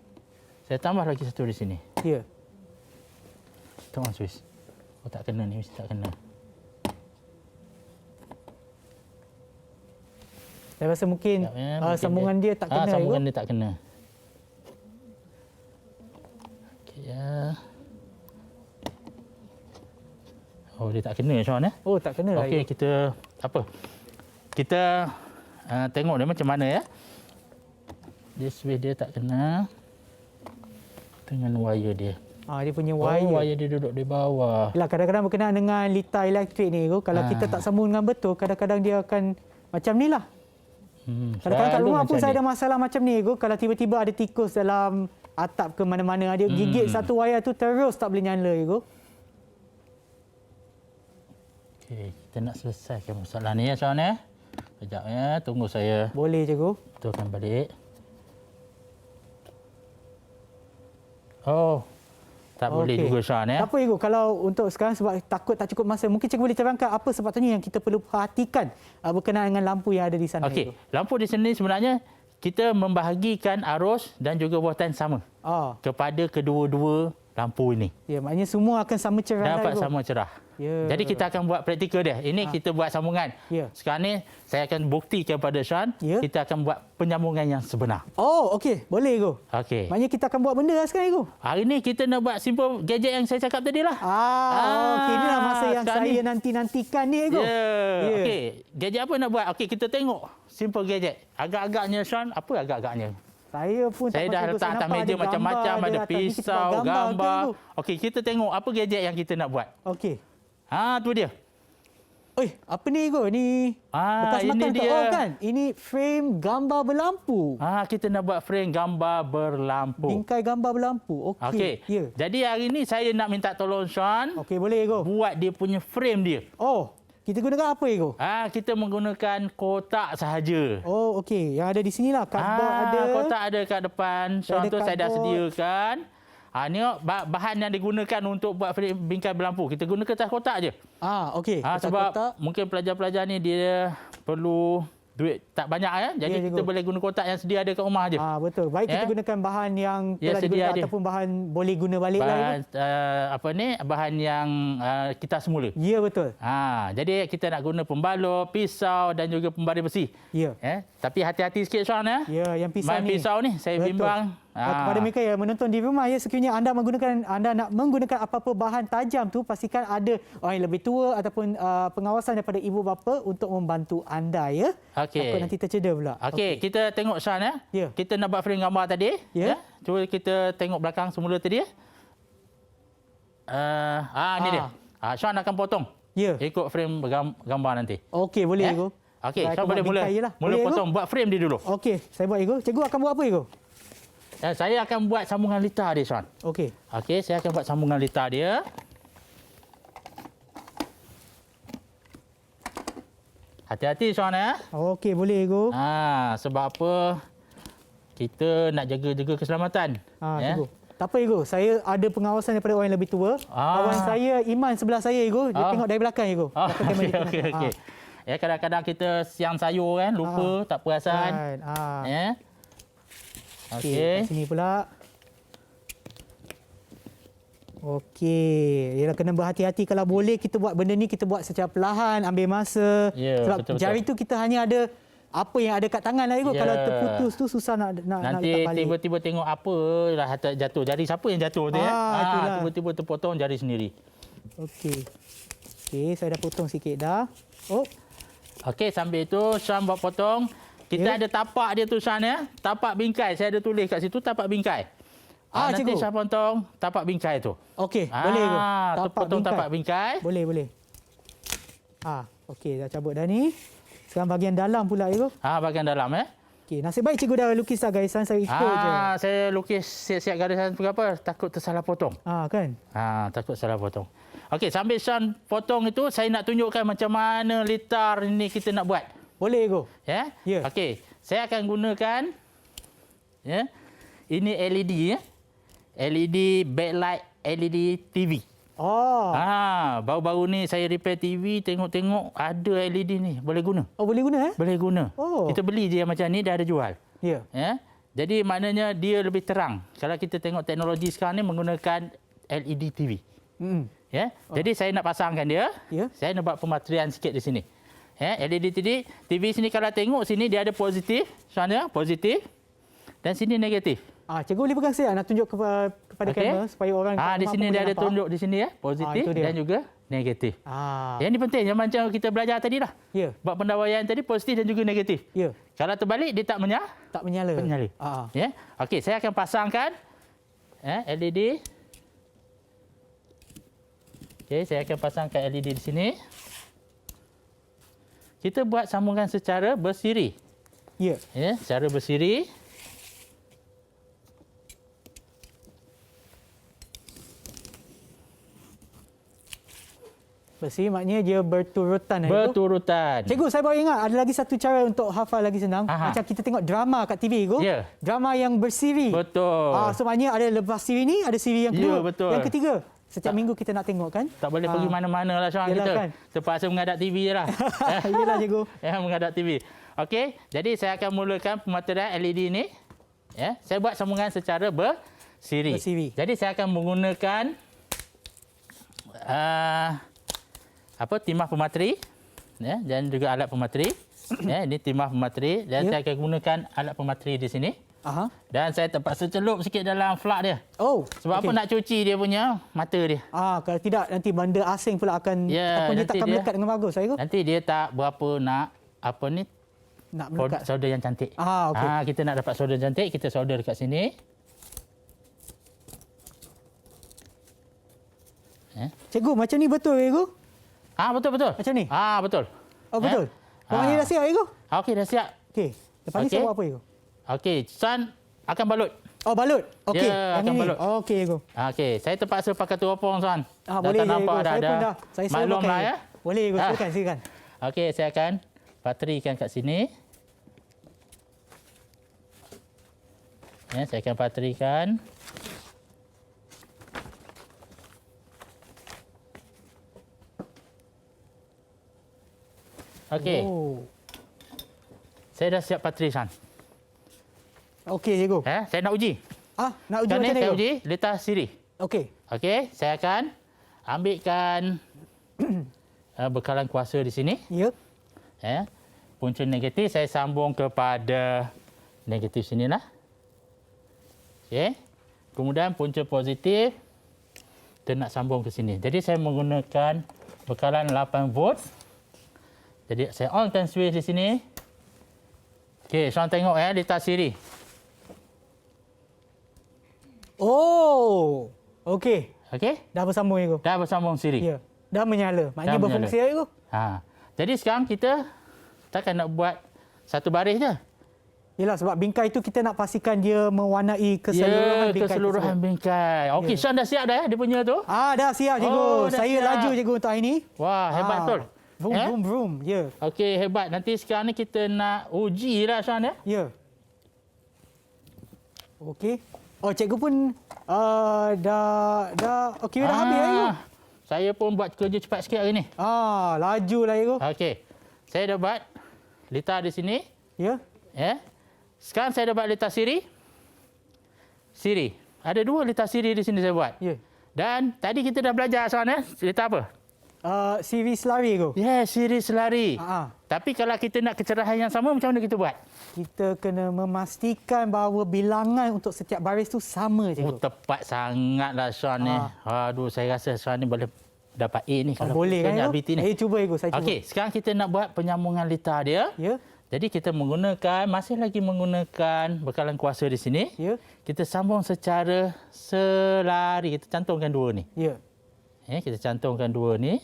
Speaker 3: Saya tambah lagi satu di sini.
Speaker 2: Ya.
Speaker 3: Come on, Swiss. Oh, tak kena ni. Mesti tak kena.
Speaker 2: Saya rasa mungkin
Speaker 3: Mungkin
Speaker 2: sambungan dia tak kena.
Speaker 3: Sambungan dia tak kena. Okey, ya. Oh, dia tak kena, Sean.
Speaker 2: Oh, tak kena lah.
Speaker 3: Okey, kita... Apa? Kita tengok dia macam mana, ya. Dia Swiss dia tak kena. Dengan wire dia.
Speaker 2: Dia punya wire.
Speaker 3: Oh, wire dia duduk di bawah.
Speaker 2: Yalah, kadang-kadang berkenaan dengan litar elektrik ni, kalau kita tak sambung dengan betul, kadang-kadang dia akan macam ni lah. Kadang-kadang kat
Speaker 3: selalu
Speaker 2: rumah pun
Speaker 3: macam
Speaker 2: saya
Speaker 3: ni.
Speaker 2: ada masalah macam ni, kalau tiba-tiba ada tikus dalam atap ke mana-mana, dia gigit satu wire tu terus tak boleh nyala.
Speaker 3: Okey, kita nak selesaikan masalah ni, ya, Sean. Sekejap, ya. Tunggu saya.
Speaker 2: Boleh, cikgu.
Speaker 3: Betulkan balik. Oh, tak boleh juga, Sean.
Speaker 2: Tak apa, cikgu. Kalau untuk sekarang sebab takut tak cukup masa, mungkin cikgu boleh terangkan apa sebabnya yang kita perlu perhatikan berkenaan dengan lampu yang ada di sana.
Speaker 3: Okey, lampu di sini sebenarnya kita membahagikan arus dan juga voltage sama kepada kedua-dua lampu ini.
Speaker 2: Ya, maknanya semua akan sama cerah.
Speaker 3: Dapat sama cerah.
Speaker 2: Ya.
Speaker 3: Jadi kita akan buat praktikal dia. Ini kita buat sambungan.
Speaker 2: Ya.
Speaker 3: Sekarang ni saya akan buktikan kepada Sean,
Speaker 2: Ya.
Speaker 3: kita akan buat penyambungan yang sebenar.
Speaker 2: Oh, okey. Boleh, cikgu.
Speaker 3: Okey.
Speaker 2: Maknanya kita akan buat benda lah sekarang, cikgu.
Speaker 3: Hari ni kita nak buat simple gadget yang saya cakap tadi lah.
Speaker 2: Okey. Inilah masa yang
Speaker 3: sekarang
Speaker 2: saya
Speaker 3: ni.
Speaker 2: nanti-nantikan ni, cikgu.
Speaker 3: Ya.
Speaker 2: Ya.
Speaker 3: Okey, gadget apa nak buat? Okey, kita tengok simple gadget. Agak-agaknya Sean, apa agak-agaknya?
Speaker 2: Saya pun
Speaker 3: Saya
Speaker 2: tak
Speaker 3: dah
Speaker 2: tahu,
Speaker 3: letak atas
Speaker 2: nampak
Speaker 3: meja
Speaker 2: ada
Speaker 3: macam-macam,
Speaker 2: gambar
Speaker 3: ada
Speaker 2: atas ni, kita
Speaker 3: pisau,
Speaker 2: buat
Speaker 3: gambar.
Speaker 2: ke, cikgu?
Speaker 3: Okey, kita tengok apa gadget yang kita nak buat.
Speaker 2: Okey.
Speaker 3: Tu dia.
Speaker 2: Apa ni, cikgu? Ni bekas
Speaker 3: ini
Speaker 2: makan ke?
Speaker 3: dia.
Speaker 2: Oh, kan? Ini frame gambar berlampu.
Speaker 3: Kita nak buat frame gambar berlampu.
Speaker 2: Bingkai gambar berlampu. Okey.
Speaker 3: Okey.
Speaker 2: Ya.
Speaker 3: Jadi hari ni saya nak minta tolong Sean
Speaker 2: Okey, boleh, cikgu.
Speaker 3: buat dia punya frame dia.
Speaker 2: Oh, kita gunakan apa, cikgu?
Speaker 3: Kita menggunakan kotak sahaja.
Speaker 2: Oh, okey. Yang ada di sini lah. Cardboard ada.
Speaker 3: Kotak ada kat depan. Sean
Speaker 2: ada
Speaker 3: tu saya dah
Speaker 2: cardboard.
Speaker 3: sediakan. Ni bahan yang digunakan untuk buat frame bingkai berlampu. Kita guna kertas kotak je.
Speaker 2: Okey.
Speaker 3: Sebab
Speaker 2: Kotak.
Speaker 3: mungkin pelajar-pelajar ni dia perlu duit tak banyak ya. Jadi
Speaker 2: Ya,
Speaker 3: kita
Speaker 2: cikgu.
Speaker 3: boleh guna kotak yang sedia ada kat rumah je.
Speaker 2: Betul. Baik kita
Speaker 3: Ya.
Speaker 2: gunakan bahan yang
Speaker 3: Ya,
Speaker 2: telah
Speaker 3: sedia
Speaker 2: digunakan
Speaker 3: ada.
Speaker 2: ataupun bahan boleh guna balik lah.
Speaker 3: Bahan bahan yang kita semula.
Speaker 2: Ya, betul.
Speaker 3: Jadi kita nak guna pembalur, pisau dan juga pembaris besi.
Speaker 2: Ya.
Speaker 3: Tapi hati-hati sikit Sean ya.
Speaker 2: Ya, yang pisau
Speaker 3: Main
Speaker 2: ni.
Speaker 3: pisau ni saya
Speaker 2: Betul.
Speaker 3: bimbang.
Speaker 2: Kepada mereka yang menonton di rumah, ya, sekiranya anda nak menggunakan apa-apa bahan tajam tu, pastikan ada orang yang lebih tua ataupun pengawasan daripada ibu bapa untuk membantu anda, ya.
Speaker 3: Okey.
Speaker 2: Takut nanti tercedera pula.
Speaker 3: Okey, kita tengok Sean ya.
Speaker 2: Ya.
Speaker 3: Kita nak buat frame gambar tadi.
Speaker 2: Ya.
Speaker 3: Cuba kita tengok belakang semula tadi ya. Ini dia. Sean akan potong.
Speaker 2: Ya.
Speaker 3: Ikut frame gambar nanti.
Speaker 2: Okey, boleh,
Speaker 3: Ya?
Speaker 2: Cikgu.
Speaker 3: Okey,
Speaker 2: Saya
Speaker 3: Sean
Speaker 2: akan
Speaker 3: boleh
Speaker 2: buat
Speaker 3: mula.
Speaker 2: bingkai je lah.
Speaker 3: Mula
Speaker 2: Boleh,
Speaker 3: potong, buat frame dia dulu.
Speaker 2: Okey, saya buat, Cikgu. Cikgu akan buat apa, Cikgu?
Speaker 3: Saya akan buat sambungan litar dia Sean.
Speaker 2: Okey.
Speaker 3: Okey, saya akan buat sambungan litar dia. Hati-hati Sean ya.
Speaker 2: Okey, boleh, Cikgu.
Speaker 3: Sebab apa? Kita nak jaga-jaga keselamatan.
Speaker 2: Cikgu. Tak apa, Ego. Saya ada pengawasan daripada orang yang lebih tua. Kawan saya, Iman sebelah saya, Ego. Dia tengok dari belakang, Ego.
Speaker 3: Okey. Ya, kadang-kadang kita siang sayur kan, lupa, tak perasan. Ya.
Speaker 2: Okey. Sini pula. Okey. Yalah, kena berhati-hati. Kalau boleh kita buat benda ni, kita buat secara perlahan, ambil masa.
Speaker 3: Ya,
Speaker 2: sebab
Speaker 3: betul-betul.
Speaker 2: jari tu kita hanya ada apa yang ada kat tangan lah, Ego.
Speaker 3: Ya.
Speaker 2: Kalau terputus tu susah nak
Speaker 3: Nanti
Speaker 2: letak balik.
Speaker 3: tiba-tiba tengok apa lah jatuh. Jari siapa yang jatuh tu ya?
Speaker 2: Itulah.
Speaker 3: Tiba-tiba terpotong jari sendiri.
Speaker 2: Okey. Okey, saya dah potong sikit dah. Oh.
Speaker 3: Okey, sambil itu Shan buat potong. Kita ada tapak dia tu Shan ya. Tapak bingkai. Saya ada tulis kat situ tapak bingkai. Nanti
Speaker 2: cikgu.
Speaker 3: Shan potong tapak bingkai tu.
Speaker 2: Okey, boleh, Ego.
Speaker 3: Potong tapak bingkai.
Speaker 2: Boleh. Okey, dah cabut dah ni. Sekarang bahagian dalam pula, Ego.
Speaker 3: Bahagian dalam ya.
Speaker 2: Okey, nasib baik cikgu dah lukis dah garisan, saya ikut je.
Speaker 3: Saya lukis siap-siap garisan berapa? Takut tersalah potong.
Speaker 2: Kan?
Speaker 3: Takut salah potong. Okey, sambil Shan potong itu, saya nak tunjukkan macam mana litar ini kita nak buat.
Speaker 2: Boleh, Ego.
Speaker 3: Ya?
Speaker 2: Ya.
Speaker 3: Okey, saya akan gunakan ya. Ini LED ya. LED backlight LED TV. Baru-baru ni saya repair TV, tengok-tengok ada LED ni, boleh guna.
Speaker 2: Boleh guna
Speaker 3: Boleh guna. Kita beli je yang macam ni, dah ada jual.
Speaker 2: Ya.
Speaker 3: Ya. Jadi maknanya dia lebih terang. Kalau kita tengok teknologi sekarang ni menggunakan LED TV. Ya. Jadi saya nak pasangkan dia.
Speaker 2: Ya.
Speaker 3: Saya nak buat pematrian sikit di sini. Ya, LED TV sini kalau tengok sini dia ada positif, sana positif. Dan sini negatif.
Speaker 2: Cikgu boleh pegang saya nak tunjuk kepada kamera supaya orang
Speaker 3: di sini dia ada tunjuk di sini ya, positif dan juga negatif. Yang ini penting, yang macam kita belajar tadi lah.
Speaker 2: Ya.
Speaker 3: Buat pendawaian tadi positif dan juga negatif.
Speaker 2: Ya.
Speaker 3: Kalau terbalik dia tak menyala.
Speaker 2: menyala.
Speaker 3: Ya. Okey, saya akan pasangkan LED. Okey, saya akan pasangkan LED di sini. Kita buat sambungan secara bersiri.
Speaker 2: Ya.
Speaker 3: Ya, secara bersiri.
Speaker 2: Bersih maknanya dia berturutan.
Speaker 3: Berturutan.
Speaker 2: Cikgu, saya baru ingat ada lagi satu cara untuk hafal lagi senang. Macam kita tengok drama kat TV, Cikgu.
Speaker 3: Ya.
Speaker 2: Drama yang bersiri.
Speaker 3: Betul.
Speaker 2: So maknanya ada lepas siri ni, ada siri yang kedua.
Speaker 3: Ya, betul.
Speaker 2: Yang ketiga. Setiap minggu kita nak tengok kan.
Speaker 3: Tak boleh pergi mana-mana lah seorang kita. Kan? Terpaksa menghadap TV je lah.
Speaker 2: Yelah, Cikgu.
Speaker 3: Menghadap TV. Okey, jadi saya akan mulakan pematerian LED ni. Ya, saya buat sambungan secara bersiri. Jadi saya akan menggunakan timah pemateri ya, dan juga alat pemateri. Ya, ini timah pemateri dan saya akan gunakan alat pemateri di sini. Dan saya terpaksa celup sikit dalam flak dia. Sebab apa, nak cuci dia punya mata dia.
Speaker 2: Kalau tidak nanti benda asing pula akan dia takkan melekat dengan bagus.
Speaker 3: Nanti dia tak berapa nak melekat solder yang cantik. Kita nak dapat solder cantik, kita solder dekat sini.
Speaker 2: Cikgu, macam ni betul, Cikgu?
Speaker 3: Betul.
Speaker 2: Macam ni?
Speaker 3: Betul.
Speaker 2: Betul. Orang ni dah siap, Cikgu?
Speaker 3: Okey, dah siap.
Speaker 2: Okey. Lepas ni saya buat apa, Cikgu?
Speaker 3: Okey, Shan akan balut.
Speaker 2: Balut. Okey.
Speaker 3: Dia akan balut.
Speaker 2: Okey, Cikgu.
Speaker 3: Okey, saya terpaksa pakai teropong, Shan.
Speaker 2: Boleh,
Speaker 3: tak nampak
Speaker 2: Cikgu.
Speaker 3: dah.
Speaker 2: Saya pun dah. Saya
Speaker 3: maklum lah ya.
Speaker 2: Boleh, Cikgu. Silakan.
Speaker 3: Okey, saya akan patrikan kat sini. Ya, saya akan patrikan. Okey. Saya dah siap patri, Shan.
Speaker 2: Okey, Cikgu.
Speaker 3: Saya nak uji.
Speaker 2: Nak uji macam mana,
Speaker 3: saya uji letak siri.
Speaker 2: Okey.
Speaker 3: Okey, saya akan ambilkan bekalan kuasa di sini.
Speaker 2: Ya.
Speaker 3: Punca negatif saya sambung kepada negatif sinilah. Okey. Kemudian punca positif kita nak sambung ke sini. Jadi saya menggunakan bekalan 8 volt. Jadi saya onkan switch di sini. Okey, seorang tengok letak siri.
Speaker 2: Okey.
Speaker 3: Okey?
Speaker 2: Dah bersambung, Cikgu.
Speaker 3: Dah bersambung siri.
Speaker 2: Ya. Dah menyala. Maknanya berfungsi, Cikgu.
Speaker 3: Jadi sekarang kita takkan nak buat satu baris je.
Speaker 2: Yalah, sebab bingkai itu kita nak pastikan dia mewarnai keseluruhan bingkai.
Speaker 3: Keseluruhan bingkai. Okey, Shan dah siap dah dia punya tu?
Speaker 2: Dah siap, Cikgu. Saya laju, Cikgu, untuk hari ini.
Speaker 3: Wah, hebat betul.
Speaker 2: Vroom. Ya.
Speaker 3: Okey, hebat. Nanti sekarang ni kita nak uji lah, Shan ya.
Speaker 2: Ya. Okey. Cikgu pun Dah. Okey, dah habis cikgu.
Speaker 3: Saya pun buat kerja cepat sikit hari ni.
Speaker 2: Laju lah cikgu.
Speaker 3: Okey. Saya dah buat litar di sini.
Speaker 2: Ya.
Speaker 3: Ya. Sekarang saya dah buat litar siri. Siri. Ada 2 litar siri di sini saya buat.
Speaker 2: Ya.
Speaker 3: Dan tadi kita dah belajar soalan litar apa?
Speaker 2: Siri selari cikgu.
Speaker 3: Siri selari. Tapi kalau kita nak kecerahan yang sama, macam mana kita buat?
Speaker 2: Kita kena memastikan bahawa bilangan untuk setiap baris tu sama cikgu.
Speaker 3: Tepat sangatlah Sean ni. Aduh, saya rasa Sean ni boleh dapat A ni kalau
Speaker 2: boleh kan
Speaker 3: punya
Speaker 2: cikgu?
Speaker 3: ability ni.
Speaker 2: Cuba cikgu, saya cuba.
Speaker 3: Okey, sekarang kita nak buat penyambungan litar dia.
Speaker 2: Ya.
Speaker 3: Jadi kita masih lagi menggunakan bekalan kuasa di sini.
Speaker 2: Ya.
Speaker 3: Kita sambung secara selari. Kita cantumkan 2 ni.
Speaker 2: Ya.
Speaker 3: Kita cantumkan 2 ni.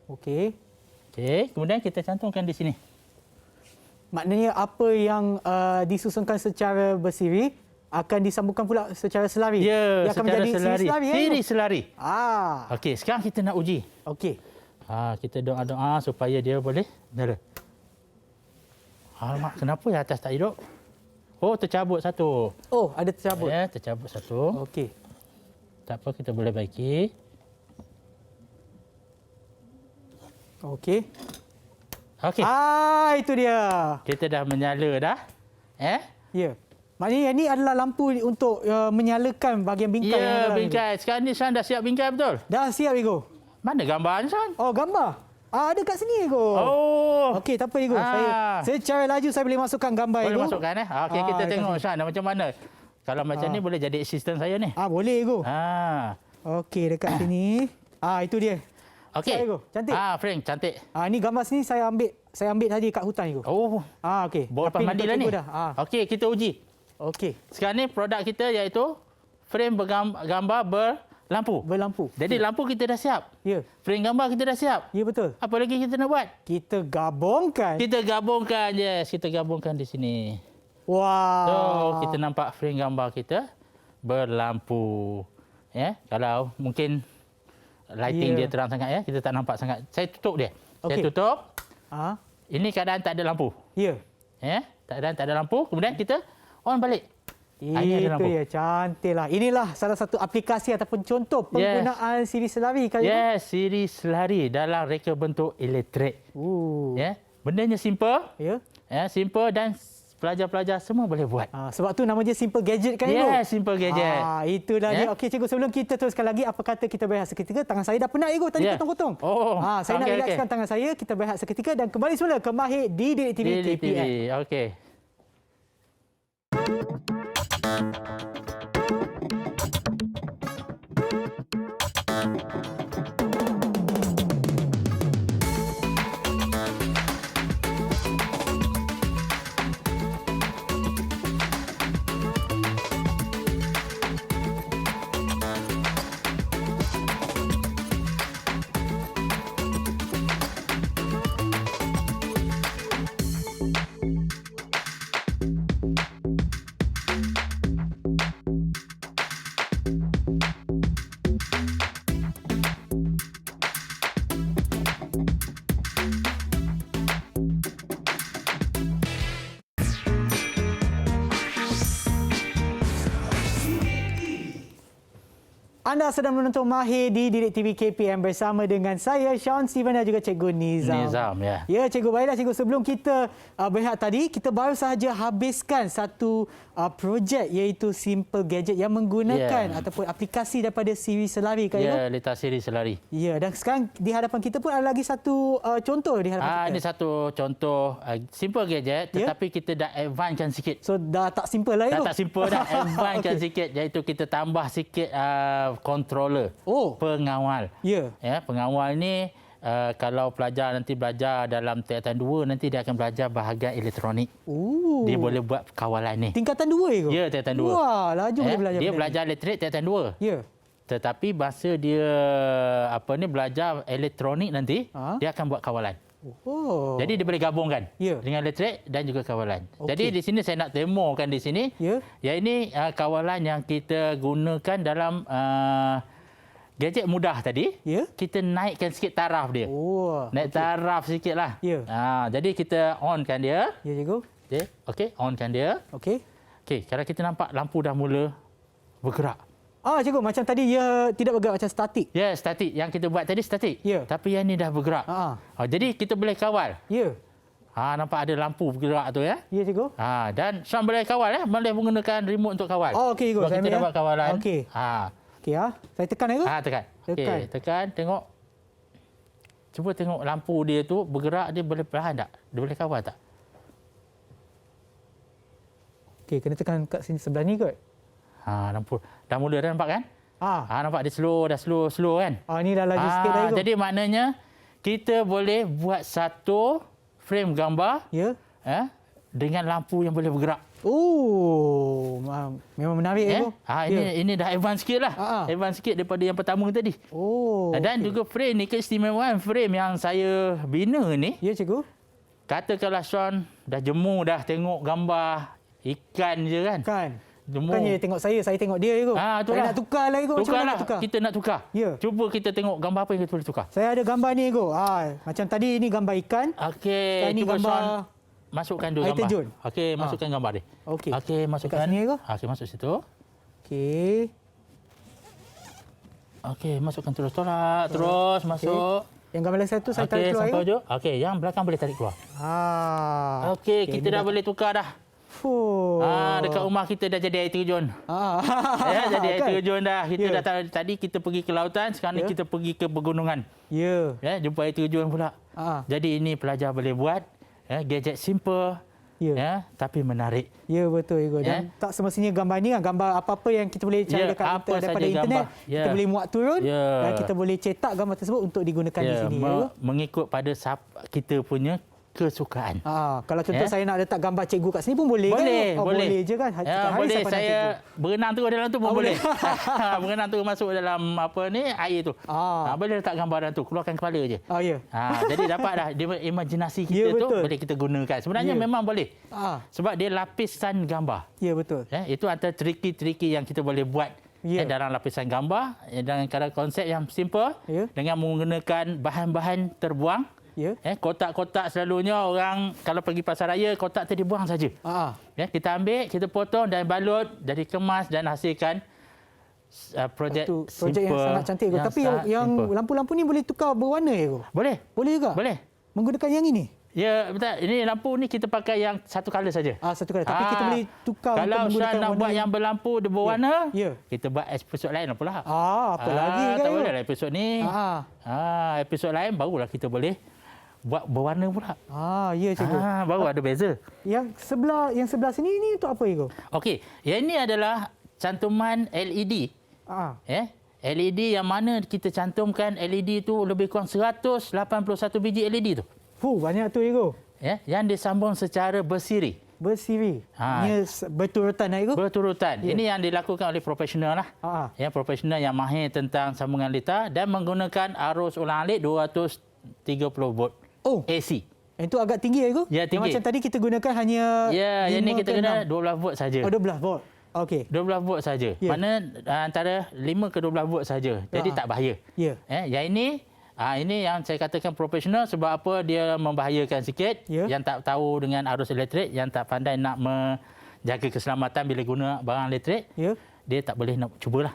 Speaker 2: Okey.
Speaker 3: Okey, kemudian kita cantumkan di sini.
Speaker 2: Maknanya apa yang disusunkan secara bersiri akan disambungkan pula secara selari.
Speaker 3: Ya,
Speaker 2: dia akan
Speaker 3: secara
Speaker 2: menjadi
Speaker 3: selari.
Speaker 2: siri selari.
Speaker 3: Siri selari. Okey, sekarang kita nak uji.
Speaker 2: Okey.
Speaker 3: Kita doa-doa supaya dia boleh nyala. Alamak, kenapa yang atas tak hidup? Oh, tercabut satu.
Speaker 2: Oh, ada tercabut.
Speaker 3: Ya, tercabut satu.
Speaker 2: Okey.
Speaker 3: Tak apa, kita boleh baiki.
Speaker 2: Okey.
Speaker 3: Okey.
Speaker 2: Itu dia.
Speaker 3: Kita dah menyala dah.
Speaker 2: Ya. Maknanya ini adalah lampu untuk menyalakan bahagian bingkai.
Speaker 3: Ya, bingkai. Sekarang ni Sean dah siap bingkai betul?
Speaker 2: Dah siap, Igo.
Speaker 3: Mana gambar Sean?
Speaker 2: Oh, gambar. Ada kat sini, Igo.
Speaker 3: Oh.
Speaker 2: Okey, tak apa, Igo. Saya secara laju saya boleh masukkan gambar, Igo.
Speaker 3: Boleh masukkan Okey, kita tengok Sean macam mana. Kalau macam ni boleh jadi assistant saya ni.
Speaker 2: Boleh, Igo. Okey, dekat sini. Itu dia.
Speaker 3: Okey.
Speaker 2: Siap, Igo. Cantik.
Speaker 3: Frank, cantik.
Speaker 2: Ini gambar sini saya ambil tadi kat hutan, Igo.
Speaker 3: Oh.
Speaker 2: Okey.
Speaker 3: Bawa lepas mandi lah ni. Okey, kita uji.
Speaker 2: Okey.
Speaker 3: Sekarang ni produk kita iaitu frame gambar berlampu.
Speaker 2: Berlampu.
Speaker 3: Jadi lampu kita dah siap.
Speaker 2: Ya.
Speaker 3: Frame gambar kita dah siap.
Speaker 2: Ya, betul.
Speaker 3: Apa lagi kita nak buat?
Speaker 2: Kita gabungkan.
Speaker 3: Kita gabungkan di sini.
Speaker 2: Wah.
Speaker 3: So, kita nampak frame gambar kita berlampu. Kalau mungkin lighting dia terang sangat kita tak nampak sangat. Saya tutup dia. Saya tutup. Ini keadaan tak ada lampu.
Speaker 2: Ya.
Speaker 3: Keadaan tak ada lampu. Kemudian kita on balik.
Speaker 2: Itu ya, cantiklah. Inilah salah satu aplikasi ataupun contoh penggunaan siri selari kali ini.
Speaker 3: Siri selari dalam reka bentuk elektrik. Bendanya simple. Simple dan pelajar-pelajar semua boleh buat.
Speaker 2: Sebab tu nama dia Simple Gadget kan?
Speaker 3: Simple Gadget.
Speaker 2: Itulah dia. Okey, cikgu, sebelum kita teruskan lagi, apa kata kita berehat seketika? Tangan saya dah penat, cikgu. Tadi potong-potong. Saya nak relaxkan tangan saya. Kita berehat seketika dan kembali semula ke Mahir di Didik TV KPM.
Speaker 3: Okey.
Speaker 2: Anda sedang menonton Mahir di Didik TV KPM bersama dengan saya, Sean Steven dan juga Cikgu Nizam. Ya, Cikgu. Baiklah, Cikgu. Sebelum kita berehat tadi, kita baru sahaja habiskan satu projek iaitu Simple Gadget yang menggunakan ataupun aplikasi daripada siri selari.
Speaker 3: Litar siri selari.
Speaker 2: Ya, dan sekarang di hadapan kita pun ada lagi satu contoh di hadapan kita.
Speaker 3: Ini satu contoh Simple Gadget tetapi kita dah advanckan sikit.
Speaker 2: So, dah tak simple lah, Cikgu?
Speaker 3: Tak simple dah, advanckan sikit iaitu kita tambah sikit controller, pengawal. Pengawal ni kalau pelajar nanti belajar dalam tingkatan 2 nanti dia akan belajar bahagian elektronik. Dia boleh buat kawalan ni.
Speaker 2: Tingkatan 2
Speaker 3: Ya, tingkatan 2.
Speaker 2: Wah, laju boleh belajar.
Speaker 3: Dia belajar elektrik tingkatan 2.
Speaker 2: Ya.
Speaker 3: Tetapi masa dia belajar elektronik nanti, dia akan buat kawalan. Jadi dia boleh gabungkan dengan elektrik dan juga kawalan. Jadi di sini saya nak demokan di sini. Yang ini kawalan yang kita gunakan dalam gadget mudah tadi. Kita naikkan sikit taraf dia. Naik taraf sikitlah. Jadi kita onkan dia.
Speaker 2: Ya, Cikgu.
Speaker 3: Okey, onkan dia.
Speaker 2: Okey.
Speaker 3: Okey, kalau kita nampak lampu dah mula bergerak.
Speaker 2: Cikgu, macam tadi dia tidak bergerak, macam statik.
Speaker 3: Ya, statik. Yang kita buat tadi statik.
Speaker 2: Ya.
Speaker 3: Tapi yang ni dah bergerak. Jadi kita boleh kawal.
Speaker 2: Ya.
Speaker 3: Nampak ada lampu bergerak tu ya.
Speaker 2: Ya, cikgu.
Speaker 3: Dan Sean boleh kawal boleh menggunakan remote untuk kawal.
Speaker 2: Okey, cikgu.
Speaker 3: Sebab kita dapat kawalan.
Speaker 2: Okey. Okey, saya tekan cikgu.
Speaker 3: Tekan.
Speaker 2: Tekan.
Speaker 3: Okey, tekan tengok. Cuba tengok lampu dia tu bergerak, dia boleh perlahan tak? Dia boleh kawal tak?
Speaker 2: Okey, kena tekan kat sini sebelah ni kot.
Speaker 3: Lampu dah mula dah nampak kan? Nampak dia dah slow kan?
Speaker 2: Ni dah laju sikit dah cikgu.
Speaker 3: Jadi maknanya kita boleh buat satu frame gambar dengan lampu yang boleh bergerak.
Speaker 2: Memang menarik cikgu.
Speaker 3: Ini dah advance sikit lah. Advance sikit daripada yang pertama tadi. Dan juga frame ni keistimewaan frame yang saya bina ni.
Speaker 2: Ya, cikgu.
Speaker 3: Katakanlah Sean dah jemu dah tengok gambar ikan je kan?
Speaker 2: Bukannya tengok saya tengok dia cikgu. Saya nak tukar lah cikgu. Macam mana nak tukar?
Speaker 3: Kita nak tukar.
Speaker 2: Ya.
Speaker 3: Cuba kita tengok gambar apa yang kita boleh tukar.
Speaker 2: Saya ada gambar ni cikgu. Macam tadi ini gambar ikan.
Speaker 3: Okey,
Speaker 2: ini
Speaker 3: cuba
Speaker 2: gambar
Speaker 3: Sean masukkan dua
Speaker 2: air
Speaker 3: gambar.
Speaker 2: terjun.
Speaker 3: Okey, masukkan gambar dia. Okey, masukkan.
Speaker 2: Dekat sini cikgu.
Speaker 3: Okey, masuk situ.
Speaker 2: Okey.
Speaker 3: Okey, masukkan terus terus masuk.
Speaker 2: Yang gambar satu saya tarik keluar.
Speaker 3: Sampai hujung. Okey, yang belakang boleh tarik keluar. Okey, kita dah boleh tukar dah. Dekat rumah kita dah jadi air terjun. Jadi air terjun dah. Kita dah tadi kita pergi ke lautan, sekarang ni kita pergi ke pegunungan. Jumpa air terjun pula. Jadi ini pelajar boleh buat gadget simple. Tapi menarik.
Speaker 2: Ya, betul cikgu. Dan tak semestinya gambar ni gambar apa-apa yang kita boleh cari daripada internet. Kita boleh muat turun dan kita boleh cetak gambar tersebut untuk digunakan di sini.
Speaker 3: Mengikut pada kita punya kesukaan.
Speaker 2: Kalau contoh saya nak letak gambar cikgu kat sini pun boleh kan? Boleh je kan?
Speaker 3: Boleh. Saya berenang tu dalam tu pun boleh. Berenang tu masuk dalam air tu. Boleh letak gambar dalam tu, keluarkan kepala je. Jadi dapat dah imajinasi kita tu boleh kita gunakan. Sebenarnya memang boleh. Sebab dia lapisan gambar.
Speaker 2: Ya, betul.
Speaker 3: Itu antara triki-triki yang kita boleh buat dalam lapisan gambar dengan konsep yang simple dengan menggunakan bahan-bahan terbuang. Kotak-kotak selalunya orang kalau pergi pasar raya kotak tu dibuang saja. Kita ambil, kita potong dan balut, jadi kemas dan hasilkan projek
Speaker 2: yang sangat cantik. Tapi yang lampu-lampu ni boleh tukar berwarna ya?
Speaker 3: Boleh.
Speaker 2: Boleh juga?
Speaker 3: Boleh.
Speaker 2: Menggunakan yang ini?
Speaker 3: Ya, betul. Ini lampu ni kita pakai yang satu color saja.
Speaker 2: Satu color. Tapi kita boleh tukar
Speaker 3: kalau
Speaker 2: untuk menggunakan
Speaker 3: nak buat yang berlampu berwarna,
Speaker 2: kita
Speaker 3: buat episod lain pula.
Speaker 2: Apa lagi kan?
Speaker 3: Tak boleh lah episod ni. Episod lain barulah kita boleh buat berwarna pula.
Speaker 2: Ya cikgu.
Speaker 3: Baru ada beza.
Speaker 2: Yang sebelah sini ni untuk apa cikgu?
Speaker 3: Okey, yang ini adalah cantuman LED. LED yang mana kita cantumkan LED tu lebih kurang 181 biji LED tu.
Speaker 2: Banyak tu cikgu.
Speaker 3: Yang disambung secara bersiri. Ini berturutan cikgu? Berturutan. Ini yang dilakukan oleh profesional lah. Profesional yang mahir tentang sambungan litar dan menggunakan arus ulang-alik 230 volt. AC.
Speaker 2: Itu agak tinggi cikgu?
Speaker 3: Ya, tinggi.
Speaker 2: Macam tadi kita gunakan hanya
Speaker 3: yang ni kita guna 12 volt saja.
Speaker 2: 12 volt. Okey.
Speaker 3: 12 volt saja. Mana antara 5 ke 12 volt saja. Jadi tak bahaya. Yang ini yang saya katakan profesional sebab apa dia membahayakan sikit. Yang tak tahu dengan arus elektrik, yang tak pandai nak menjaga keselamatan bila guna barang elektrik. Dia tak boleh nak cubalah.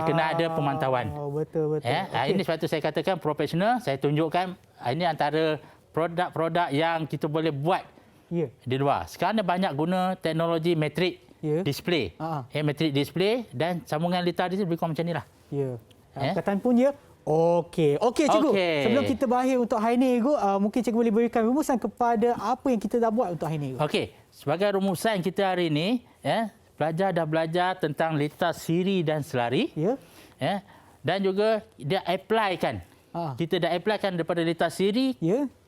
Speaker 3: Kena ada pemantauan.
Speaker 2: Betul.
Speaker 3: Ini sebab itu saya katakan profesional. Saya tunjukkan ini antara produk-produk yang kita boleh buat di luar. Sekarang banyak guna teknologi matrik display. Matrik display dan sambungan litar dia lebih kurang macam inilah.
Speaker 2: Kataan pun Okey cikgu. Sebelum kita berakhir untuk hari ini cikgu, mungkin cikgu boleh berikan rumusan kepada apa yang kita dah buat untuk hari ini.
Speaker 3: Okey, sebagai rumusan kita hari ini, pelajar dah belajar tentang litar siri dan selari. Dan juga dia applykan. Kita dah applykan daripada litar siri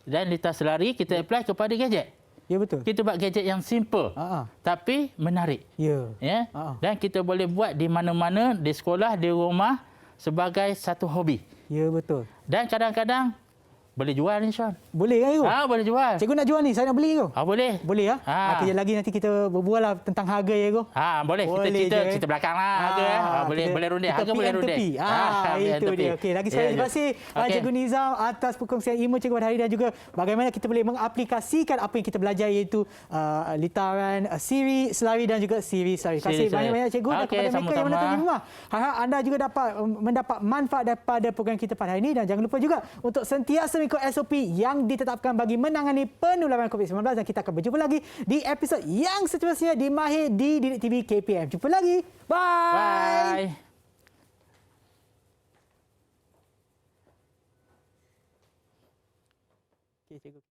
Speaker 3: dan litar selari, kita apply kepada gadget.
Speaker 2: Ya, betul.
Speaker 3: Kita buat gadget yang simple tapi menarik. Dan kita boleh buat di mana-mana, di sekolah, di rumah sebagai satu hobi.
Speaker 2: Ya, betul.
Speaker 3: Dan kadang-kadang Boleh jual ni, Sean.
Speaker 2: Boleh kan, Cikgu?
Speaker 3: Boleh jual.
Speaker 2: Cikgu nak jual ni, saya nak beli, Cikgu.
Speaker 3: Boleh.
Speaker 2: Boleh ya? Kejap lagi nanti kita berbual lah tentang harga ya, Cikgu.
Speaker 3: Boleh. Kita belakang lah harga. Boleh runding. Harga boleh runding.
Speaker 2: Itu dia. Okey, lagi sekali terima kasih Cikgu Nizam atas perkongsian ilmu Cikgu pada hari ini dan juga bagaimana kita boleh mengaplikasikan apa yang kita belajar iaitu litaran siri, selari dan juga siri selari. Terima kasih banyak-banyak Cikgu dan kepada mereka yang menonton di rumah. Harap anda juga dapat mendapat manfaat daripada program kita pada hari ini dan jangan lupa juga untuk sentiasa mengikut SOP yang ditetapkan bagi menangani penularan COVID-19 dan kita akan berjumpa lagi di episod yang seterusnya di Mahir di Didik TV KPM. Jumpa lagi. Bye. Okay, Cikgu.